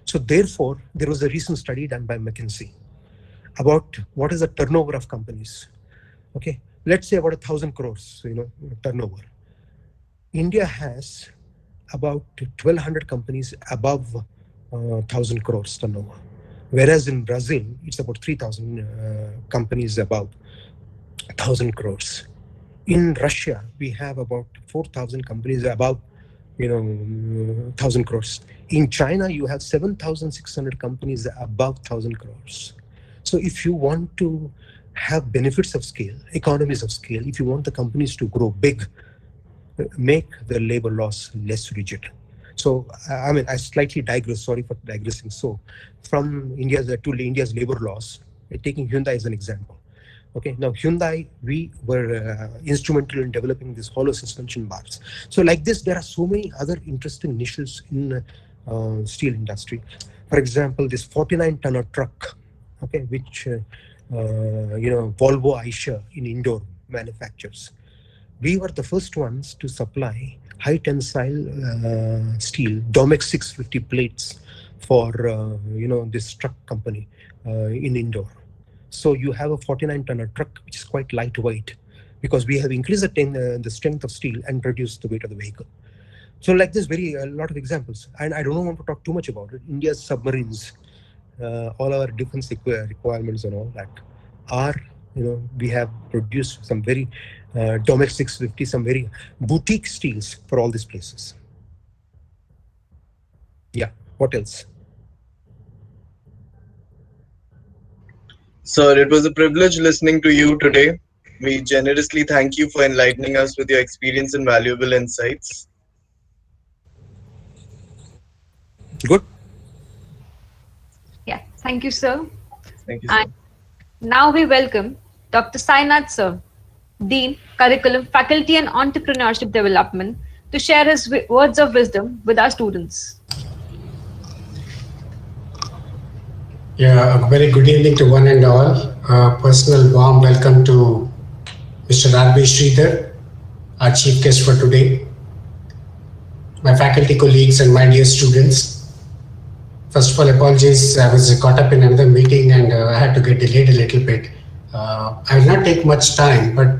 So therefore, there was a recent study done by McKinsey about what is the turnover of companies. Okay, let's say about 1,000 crores, turnover. India has about 1,200 companies above 1,000 crores turnover, whereas in Brazil it's about 3,000 companies above 1,000 crores. In Russia, we have about 4,000 companies above 1,000 crores. In China, you have 7,600 companies above 1,000 crores. So if you want to have benefits of scale, economies of scale, if you want the companies to grow big, make the labor laws less rigid. So, I slightly digress, sorry for digressing. So, from India's labor laws, taking Hyundai as an example. Okay, now Hyundai, we were instrumental in developing these hollow suspension bars. So like this, there are so many other interesting niches in steel industry. For example, this 49-tonner truck, okay, which Volvo Eicher in Indore manufactures. We were the first ones to supply high tensile steel, Domex 650 plates for this truck company in Indore. So you have a 49-tonner truck, which is quite lightweight, because we have increased the strength of steel and reduced the weight of the vehicle. So like this, a lot of examples. And I don't want to talk too much about it. India's submarines, all our defense requirements and all that are, we have produced some very Domex 650, some very boutique steels for all these places. Yeah, what else? Sir, it was a privilege listening to you today. We generously thank you for enlightening us with your experience and valuable insights. Good. Yeah, thank you, sir. Thank you, sir. And now we welcome Dr. Sainath, sir, Dean, Curriculum, Faculty and Entrepreneurship Development, to share his words of wisdom with our students. Yeah, a very good evening to one and all. Personal warm welcome to Mr. R.B. Sridhar, our chief guest for today, my faculty colleagues and my dear students. First of all, apologies, I was caught up in another meeting and I had to get delayed a little bit. I will not take much time, but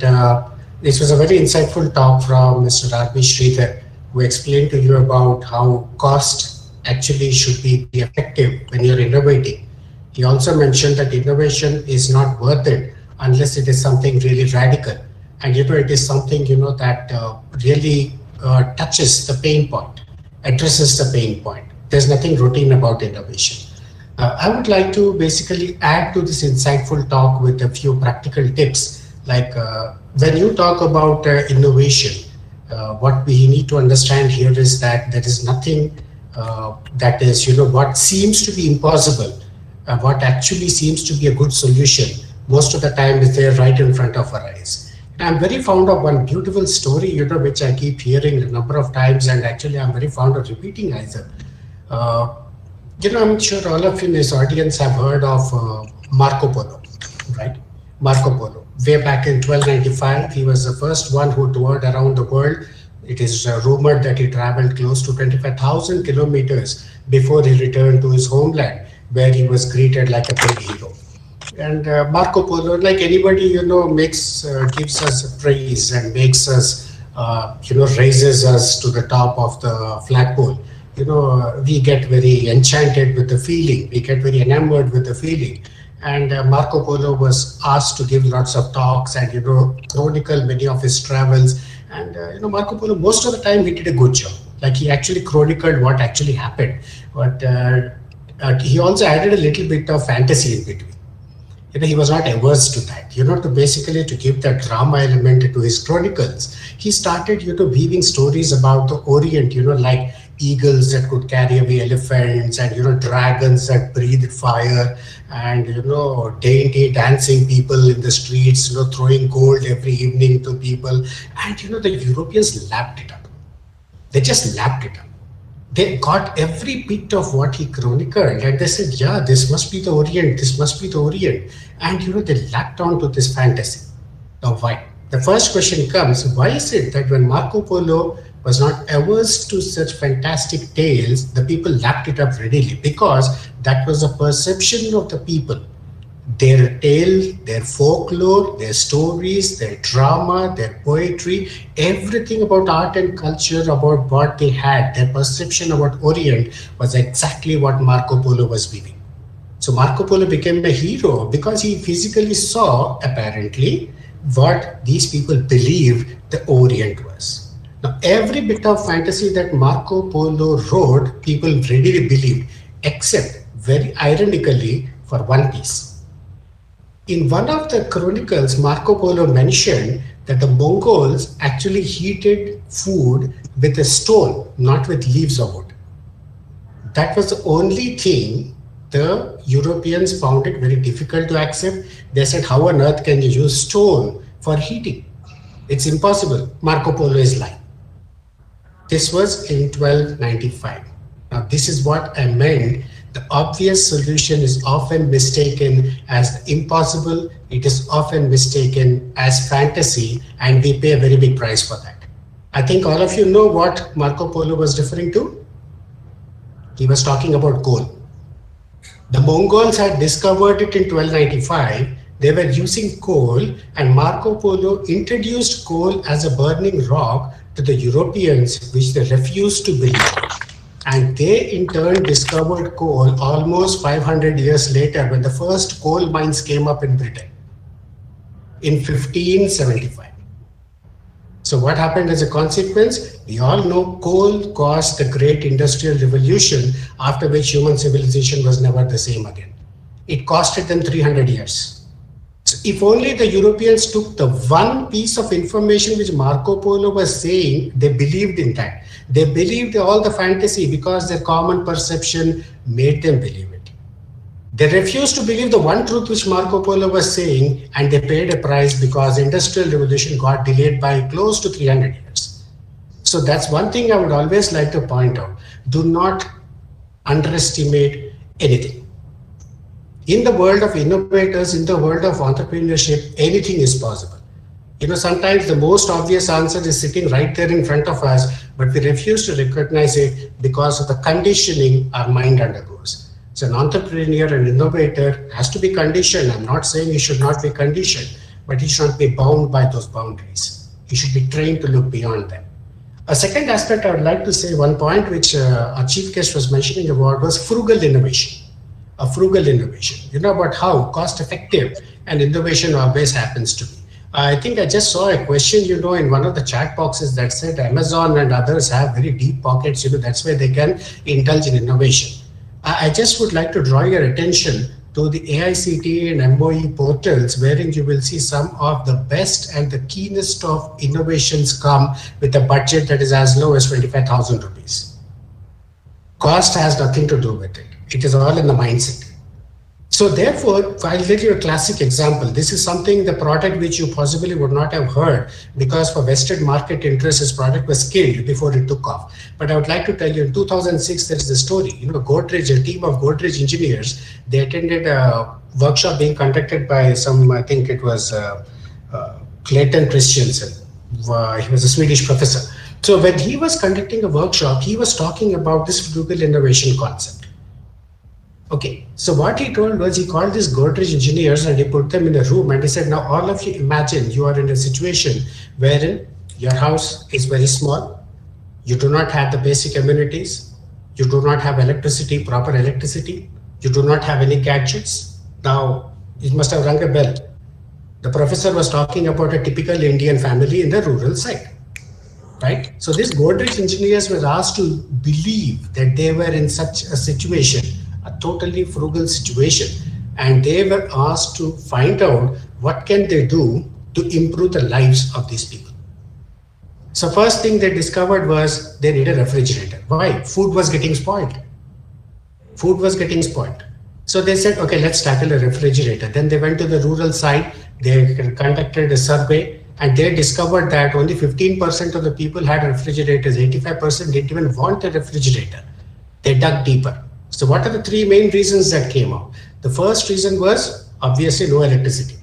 this was a very insightful talk from Mr. R.B. Sridhar, who explained to you about how cost actually should be effective when you're innovating. He also mentioned that innovation is not worth it unless it is something really radical. And it is something that really touches the pain point, addresses the pain point. There's nothing routine about innovation. I would like to basically add to this insightful talk with a few practical tips. Like when you talk about innovation, what we need to understand here is that there is nothing that is, what seems to be impossible. What actually seems to be a good solution most of the time is there right in front of our eyes. And I'm very fond of one beautiful story, which I keep hearing a number of times, and actually I'm very fond of repeating either. I'm sure all of you in this audience have heard of Marco Polo, right? Marco Polo. Way back in 1295, he was the first one who toured around the world. It is rumored that he traveled close to 25,000 kilometers before he returned to his homeland, where he was greeted like a big hero. And Marco Polo, like anybody, gives us praise and makes us, raises us to the top of the flagpole. We get very enchanted with the feeling. We get very enamored with the feeling. And Marco Polo was asked to give lots of talks and, chronicle many of his travels. And, Marco Polo, most of the time, he did a good job. Like he actually chronicled what actually happened. But he also added a little bit of fantasy in between. He was not averse to that. To give that drama element to his chronicles, he started, weaving stories about the Orient, like eagles that could carry away elephants and, dragons that breathed fire and, dainty dancing people in the streets, throwing gold every evening to people. And, the Europeans lapped it up. They just lapped it up. They got every bit of what he chronicled and they said, yeah, this must be the Orient, this must be the Orient. And they latched on to this fantasy. Now, why? The first question comes, why is it that when Marco Polo was not averse to such fantastic tales, the people lapped it up readily? Because that was a perception of the people. Their tale, their folklore, their stories, their drama, their poetry, everything about art and culture, about what they had, their perception about Orient was exactly what Marco Polo was weaving. So Marco Polo became a hero because he physically saw, apparently, what these people believed the Orient was. Now, every bit of fantasy that Marco Polo wrote, people readily believed, except, very ironically, for one piece. In one of the chronicles, Marco Polo mentioned that the Mongols actually heated food with a stone, not with leaves of wood. That was the only thing the Europeans found it very difficult to accept. They said, how on earth can you use stone for heating? It's impossible. Marco Polo is lying. This was in 1295. Now, this is what I meant. The obvious solution is often mistaken as the impossible. It is often mistaken as fantasy, and we pay a very big price for that. I think all of you know what Marco Polo was referring to. He was talking about coal. The Mongols had discovered it in 1295. They were using coal, and Marco Polo introduced coal as a burning rock to the Europeans, which they refused to believe. And they in turn discovered coal almost 500 years later when the first coal mines came up in Britain in 1575. So what happened as a consequence? We all know coal caused the great industrial revolution, after which human civilization was never the same again. It costed them 300 years. So if only the Europeans took the one piece of information which Marco Polo was saying, they believed in that. They believed all the fantasy because their common perception made them believe it. They refused to believe the one truth which Marco Polo was saying, and they paid a price because the Industrial Revolution got delayed by close to 300 years. So that's one thing I would always like to point out. Do not underestimate anything. In the world of innovators, in the world of entrepreneurship, anything is possible. Sometimes the most obvious answer is sitting right there in front of us, but we refuse to recognize it because of the conditioning our mind undergoes. So an entrepreneur, an innovator has to be conditioned. I'm not saying he should not be conditioned, but he should not be bound by those boundaries. He should be trained to look beyond them. A second aspect I would like to say, one point which our chief guest was mentioning about was frugal innovation. A frugal innovation. About how cost effective and innovation always happens to be. I think I just saw a question, in one of the chat boxes that said Amazon and others have very deep pockets, that's where they can indulge in innovation. I just would like to draw your attention to the AICTE and MOE portals, wherein you will see some of the best and the keenest of innovations come with a budget that is as low as 25,000 rupees. Cost has nothing to do with it. It is all in the mindset. So therefore, I'll give you a classic example. This is something, the product which you possibly would not have heard, because for vested market interest, this product was killed before it took off. But I would like to tell you, in 2006, there is a story. Godrej, a team of Godrej engineers, they attended a workshop being conducted by some, I think it was Clayton Christensen. He was a Swedish professor. So when he was conducting a workshop, he was talking about this frugal innovation concept. Okay, so what he told was, he called these Godrej engineers and he put them in a room and he said, now all of you imagine you are in a situation wherein your house is very small, you do not have the basic amenities, you do not have electricity, proper electricity, you do not have any gadgets. Now, it must have rung a bell. The professor was talking about a typical Indian family in the rural side, right? So these Godrej engineers were asked to believe that they were in such a situation, a totally frugal situation, and they were asked to find out what can they do to improve the lives of these people. So first thing they discovered was they need a refrigerator. Why? Food was getting spoiled. Food was getting spoiled. So they said, okay, let's tackle a refrigerator. Then they went to the rural side, they conducted a survey, And they discovered that only 15% of the people had refrigerators, 85% didn't even want a refrigerator. They dug deeper. So what are the three main reasons that came out? The first reason was obviously no electricity.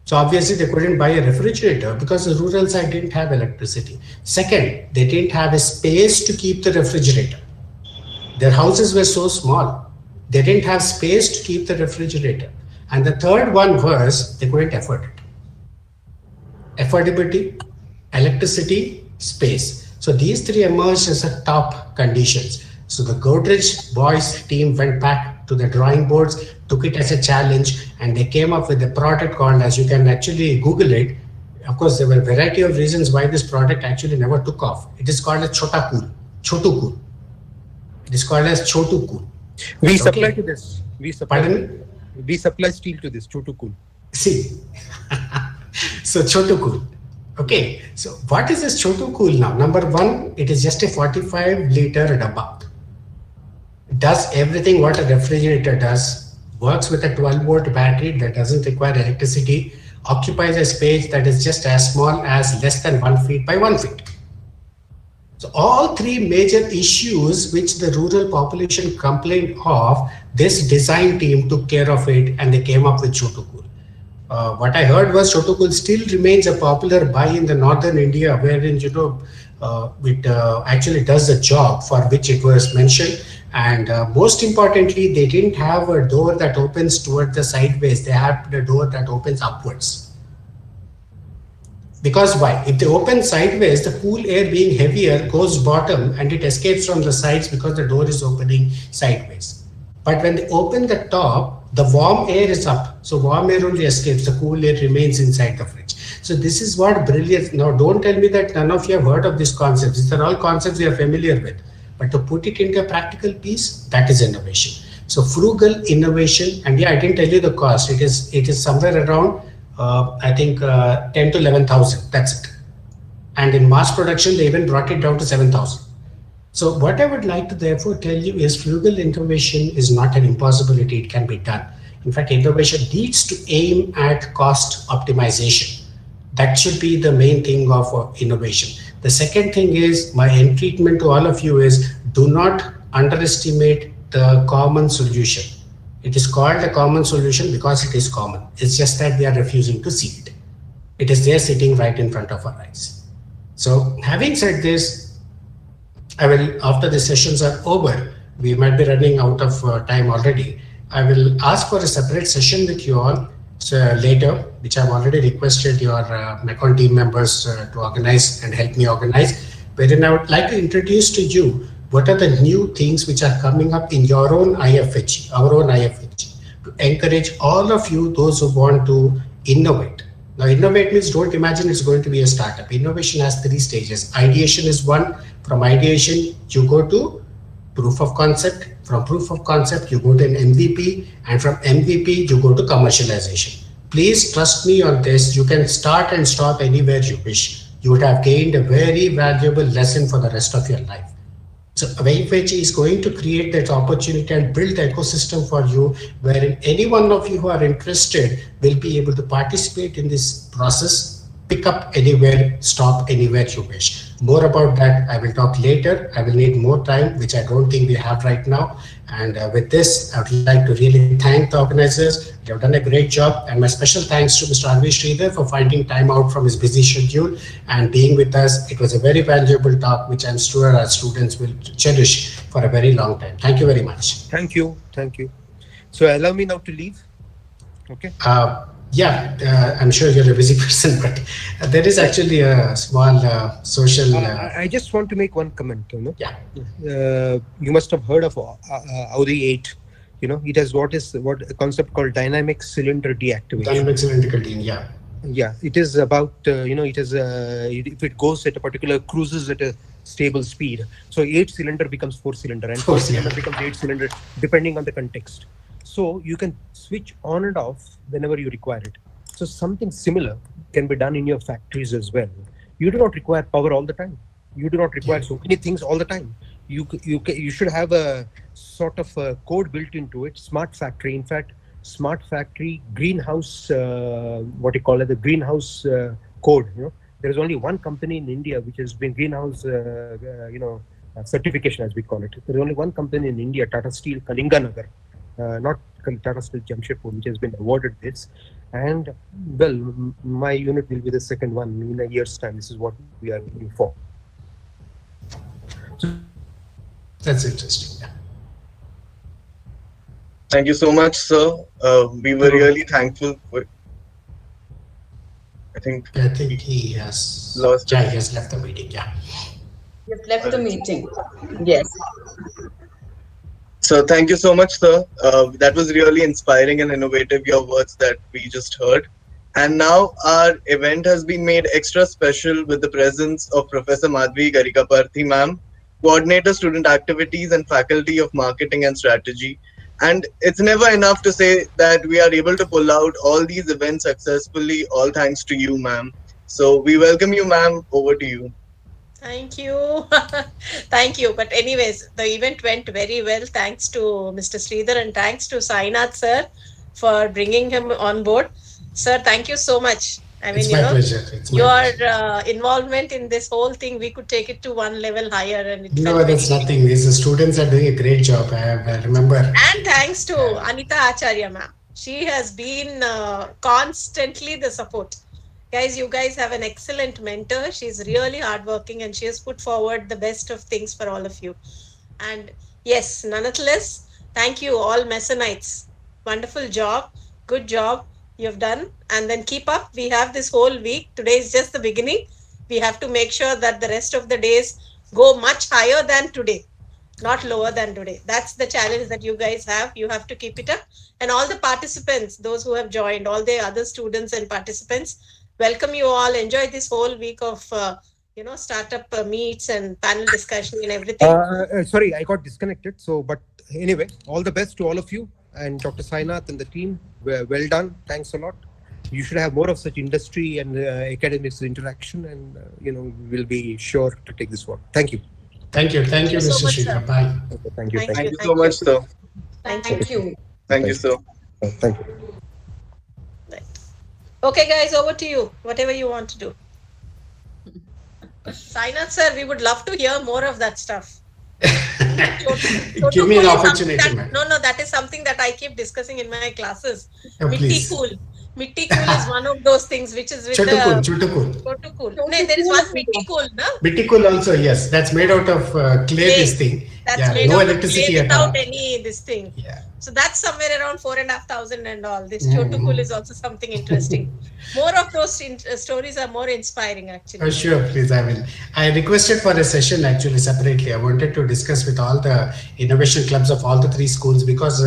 So obviously they couldn't buy a refrigerator because the rural side didn't have electricity. Second, they didn't have a space to keep the refrigerator. Their houses were so small, they didn't have space to keep the refrigerator. And the third one was they couldn't afford it. Affordability, electricity, space. So these three emerged as the top conditions. So the Godrej boys team went back to the drawing boards, took it as a challenge, and they came up with a product called, as you can actually Google it. Of course, there were a variety of reasons why this product actually never took off. It is called a Chota Cool, Chotu Cool. It is called as Chotu Cool. We supply to this. We supply. Pardon me? We supply steel to this Chotu Cool. See, so Chotu Cool. Okay, so what is this Chotu Cool now? Number one, it is just a 45-liter dabba. Does everything what a refrigerator does, works with a 12-volt battery that doesn't require electricity, occupies a space that is just as small as less than 1 feet by 1 feet. So all three major issues which the rural population complained of, this design team took care of it and they came up with Chotu Cool. What I heard was Chotu Cool still remains a popular buy in the northern India, wherein it actually does the job for which it was mentioned. And most importantly, they didn't have a door that opens toward the sideways. They have the door that opens upwards. Because why? If they open sideways, the cool air being heavier goes bottom and it escapes from the sides because the door is opening sideways. But when they open the top, the warm air is up. So warm air only escapes, the cool air remains inside the fridge. So this is what brilliant. Now don't tell me that none of you have heard of these concepts. These are all concepts we are familiar with. But to put it into a practical piece, that is innovation. So frugal innovation, and yeah, I didn't tell you the cost. It is somewhere around, I think 10 to 11,000. That's it. And in mass production, they even brought it down to 7,000. So what I would like to therefore tell you is frugal innovation is not an impossibility. It can be done. In fact, innovation needs to aim at cost optimization. That should be the main thing of innovation. The second thing is, my entreatment to all of you is, do not underestimate the common solution. It is called a common solution because it is common. It's just that we are refusing to see it. It is there sitting right in front of our eyes. So having said this, I will, after the sessions are over, we might be running out of time already. I will ask for a separate session with you all later, which I've already requested your Maçon team members to organize and help me organize, wherein I would like to introduce to you what are the new things which are coming up in your own IFHG, our own IFHG, to encourage all of you, those who want to innovate. Now, innovate means don't imagine it's going to be a startup. Innovation has 3 stages. Ideation is one. From ideation, you go to proof of concept. From proof of concept, you go to an MVP, and from MVP, you go to commercialization. Please trust me on this. You can start and stop anywhere you wish. You would have gained a very valuable lesson for the rest of your life. So IFHG is going to create that opportunity and build the ecosystem for you, wherein any one of you who are interested will be able to participate in this process, pick up anywhere, stop anywhere you wish. More about that I will talk later. I will need more time, which I don't think we have right now. And with this, I would like to really thank the organizers. They have done a great job. And my special thanks to Mr. Arvind Sridhar for finding time out from his busy schedule and being with us. It was a very valuable talk, which I'm sure our students will cherish for a very long time. Thank you very much. Thank you. Thank you. So allow me now to leave. Okay. I'm sure you're a busy person, but there is actually a small social. I just want to make one comment. Yeah. You must have heard of Audi 8. It has what a concept called dynamic cylinder deactivation. Dynamic cylinder deactivation, yeah. Yeah, it is about it is if it goes at a particular cruises at a stable speed, so 8-cylinder becomes 4-cylinder and 4-cylinder becomes 8-cylinder depending on the context. So you can switch on and off whenever you require it. So something similar can be done in your factories as well. You do not require power all the time. You do not require so many things all the time. You should have a sort of a code built into it. Smart factory. In fact, smart factory greenhouse. The greenhouse code. There is only one company in India which has been greenhouse, certification, as we call it. There is only one company in India, Tata Steel Kalinganagar, not Tata Steel Jamshedpur, which has been awarded this. And well, my unit will be the second one in a year's time. This is what we are looking for. That's interesting. Yeah. Thank you so much, sir. We were really thankful for. I think he has lost. Yeah, he has left the meeting. Yeah. He has left the meeting. Yes. So thank you so much, sir. That was really inspiring and innovative, your words that we just heard. And now our event has been made extra special with the presence of Professor Madhvi Garikaparthi ma'am, Coordinator Student Activities and Faculty of Marketing and Strategy. And it's never enough to say that we are able to pull out all these events successfully, all thanks to you, ma'am. So we welcome you, ma'am. Over to you. Thank you. Thank you. But anyways, the event went very well. Thanks to Mr. Sridhar and thanks to Sainath sir for bringing him on board. Sir, thank you so much. I mean, It's my pleasure. It's my your pleasure. involvement in this whole thing, we could take it to one level higher. And it No, that's nothing. These students are doing a great job. I remember. And thanks to Anita Acharya ma'am. She has been constantly the support. Guys, you guys have an excellent mentor. She's really hardworking and she has put forward the best of things for all of you. And yes, nonetheless, thank you all Masonites. Wonderful job. Good job you've done. And then keep up. We have this whole week. Today is just the beginning. We have to make sure that the rest of the days go much higher than today, not lower than today. That's the challenge that you guys have. You have to keep it up. And all the participants, those who have joined, all the other students and participants, welcome you all. Enjoy this whole week of startup meets and panel discussion and everything. Sorry, I got disconnected. So, but anyway, all the best to all of you and Dr. Sainath and the team. Well done. Thanks a lot. You should have more of such industry and academics interaction, and we'll be sure to take this forward. Thank you. Thank you, Mr. Sridhar. Bye. Okay, thank you. Thank you so much, sir. Thank you. Thank you, sir. Thank you. Right. Okay, guys, over to you. Whatever you want to do. Sainath sir, we would love to hear more of that stuff. Give me an opportunity, man. No, that is something that I keep discussing in my classes. Oh, Mitti please. cool. Mitti cool is one of those things which is with Chotukul. cool. No, there is one Mitti cool, no? Mitikul also, yes. That's made out of clay, this thing. That's made no out electricity of clay at all. without any this thing. Yeah. So that's somewhere around 4,500 and all. This Chotukul is also something interesting. More of those stories are more inspiring, actually. Oh, sure, please, I will. I requested for a session actually separately. I wanted to discuss with all the innovation clubs of all the 3 schools, because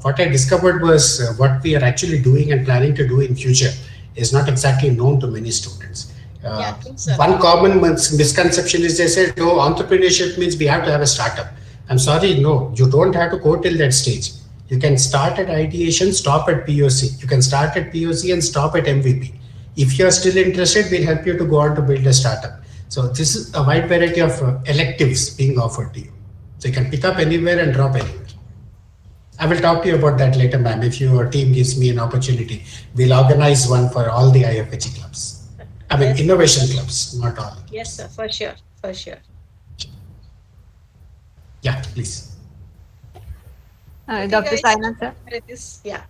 what I discovered was what we are actually doing and planning to do in future is not exactly known to many students. I think so. One common misconception is they say, oh, entrepreneurship means we have to have a startup. I'm sorry, no, you don't have to go till that stage. You can start at ideation, stop at POC. You can start at POC and stop at MVP. If you're still interested, we'll help you to go on to build a startup. So this is a wide variety of electives being offered to you. So you can pick up anywhere and drop anywhere. I will talk to you about that later, ma'am. If your team gives me an opportunity, we'll organize one for all the IFHE clubs. I mean, innovation clubs, not all. Yes, sir, for sure. Yeah, please. Dr. Sainath sir. Yeah.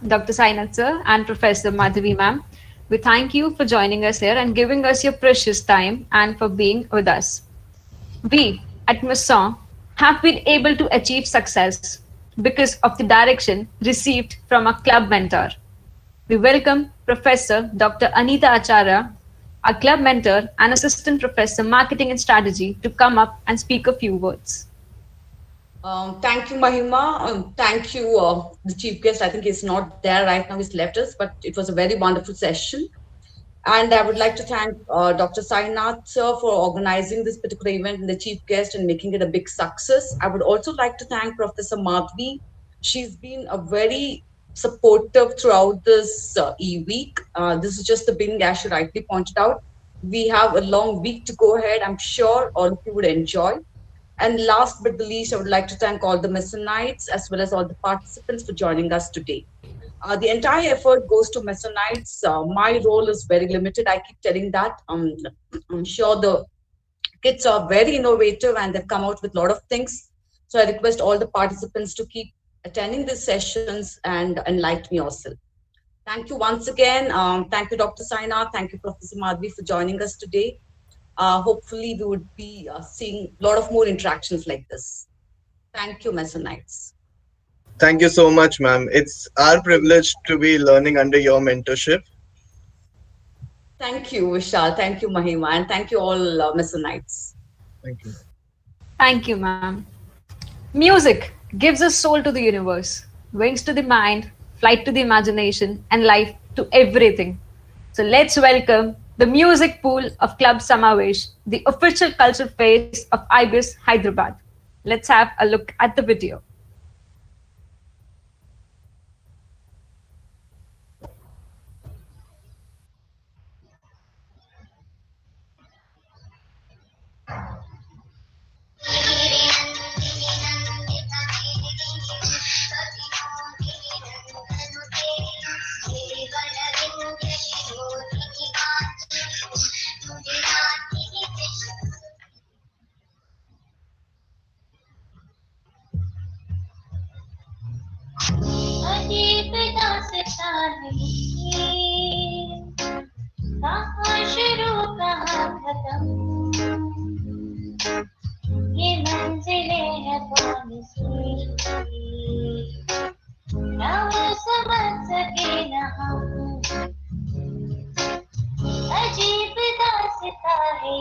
Dr. Sainath sir and Professor Madhavi ma'am, we thank you for joining us here and giving us your precious time and for being with us. We at Maçon have been able to achieve success because of the direction received from a club mentor. We welcome Professor Dr. Anita Acharya, our club mentor and Assistant Professor Marketing and Strategy, to come up and speak a few words. Thank you, Mahima. Thank you, the chief guest. I think he's not there right now. He's left us, but it was a very wonderful session. And I would like to thank Dr. Sainath sir for organizing this particular event and the chief guest and making it a big success. I would also like to thank Professor Madhvi. She's been a very supportive throughout this e-week. This is just the beginning, as she rightly pointed out. We have a long week to go ahead. I'm sure all of you would enjoy. And last but the least, I would like to thank all the Masonites as well as all the participants for joining us today. The entire effort goes to Masonites. My role is very limited. I keep telling that. I'm sure the kids are very innovative and they've come out with a lot of things. So I request all the participants to keep attending these sessions and enlighten yourself. Thank you once again. Thank you, Dr. Saina. Thank you, Professor Madhvi, for joining us today. Hopefully, we would be seeing a lot of more interactions like this. Thank you, Masonites. Thank you so much, ma'am. It's our privilege to be learning under your mentorship. Thank you, Vishal. Thank you, Mahima. And thank you all, Masonites. Thank you. Thank you, ma'am. Music gives a soul to the universe, wings to the mind, flight to the imagination, and life to everything. So let's welcome the music pool of Club Samavesh, the official culture face of IBIS Hyderabad. Let's have a look at the video. अजीब दास्तां है कहाँ शुरू कहाँ खत्म ये मंजिलें हैं कौन सी ना वो समझ सके ना हम अजीब दास्तां है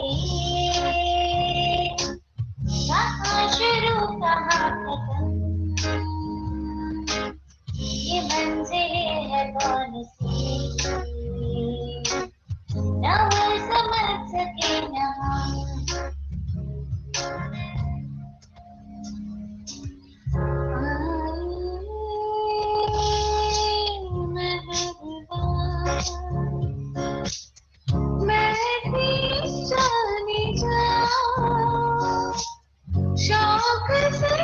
कहाँ शुरू कहाँ खत्म ये मंजिलें है कौन सी ना वो समझ सके ना हम मैं भी जाने जा शौक से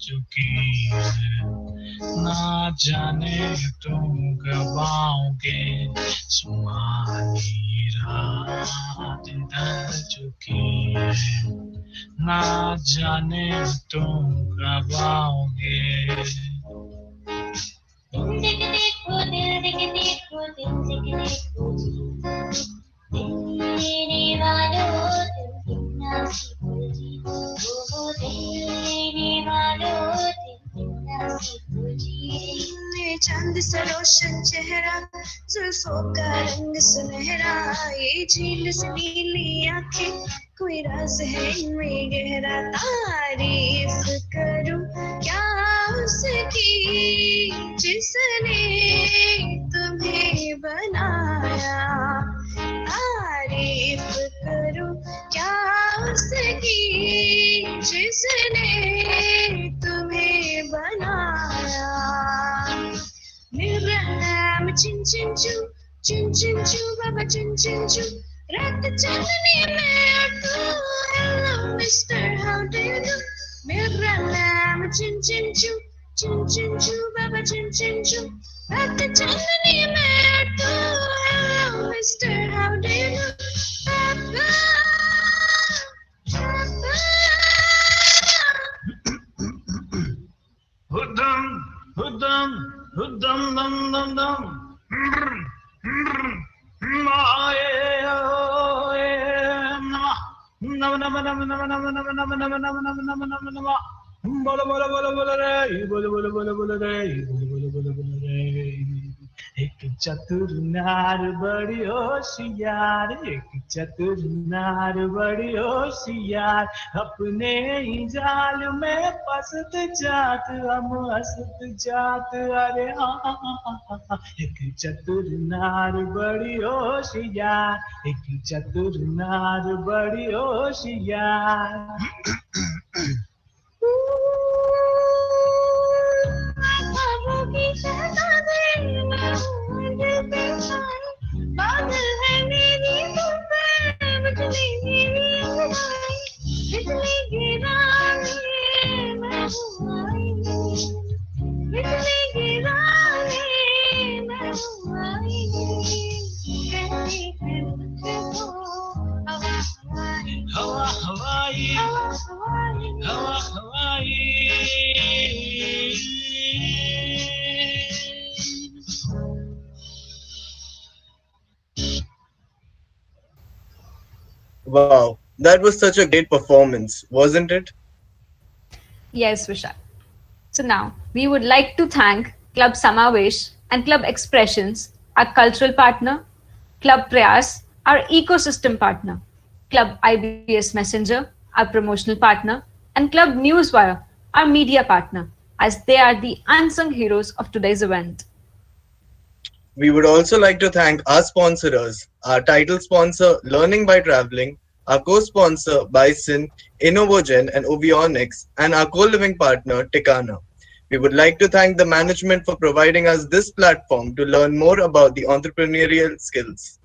चुकी है ना जाने तुम कब आओगे सुहानी रात ढल चुकी है ना जाने तुम कब आओगे दिल देखो देने वालों दिल नसीब जी वो देने वालों दिल नसीब जी चांद सा रोशन चेहरा जुल्फों का रंग सुनहरा ये झील से नीली आंखें कोई राज है इनमें गहरा तारीफ करूं क्या उसकी जिसने तुम्हें बनाया तारीफ करूं क्या उसकी जिसने तुम्हें बनाया मेरा नाम चिन चिन चू बाबा चिन चिन चू रात चांदनी में तू hello mister how do you do मेरा नाम चिन चिन चू बाबा चिन चिन चू रात चांदनी में तू hello mister how do you do Hudam, hudam, hudam, dum, dum, dum. एक चतुर नार बड़ी होशियार, एक चतुर नार बड़ी होशियार, अपने ही जाल में फंसत जात हम हंसत जात, अरे हाँ हाँ, हाँ। एक चतुर नार बड़ी होशियार, एक चतुर नार बड़ी होशियार। बादल है मेरी मुंबई, बिजली मेरी अंगड़ाई, बिजली गिरा रे मैं हूँ आई, बिजली गिरा रे मैं हूँ आई, कहती है मुझको हवा हवाई, हवा हवाई, हवा हवाई, हवा हवाई। Wow, that was such a great performance, wasn't it? Yes, Vishal. So now we would like to thank Club Samavesh and Club Expressions, our cultural partner, Club Prayas, our ecosystem partner, Club IBS Messenger, our promotional partner, and Club Newswire, our media partner, as they are the unsung heroes of today's event. We would also like to thank our sponsors, our title sponsor, Learning by Traveling, our co-sponsor, Bison, Innovogen and Ovionics, and our co-living partner, Tikana. We would like to thank the management for providing us this platform to learn more about the entrepreneurial skills.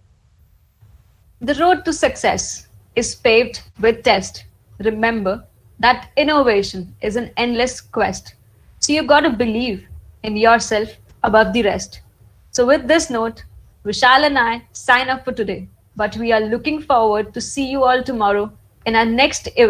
The road to success is paved with tests. Remember that innovation is an endless quest. So you got to believe in yourself above the rest. So with this note, Vishal and I sign off for today. But we are looking forward to see you all tomorrow in our next event.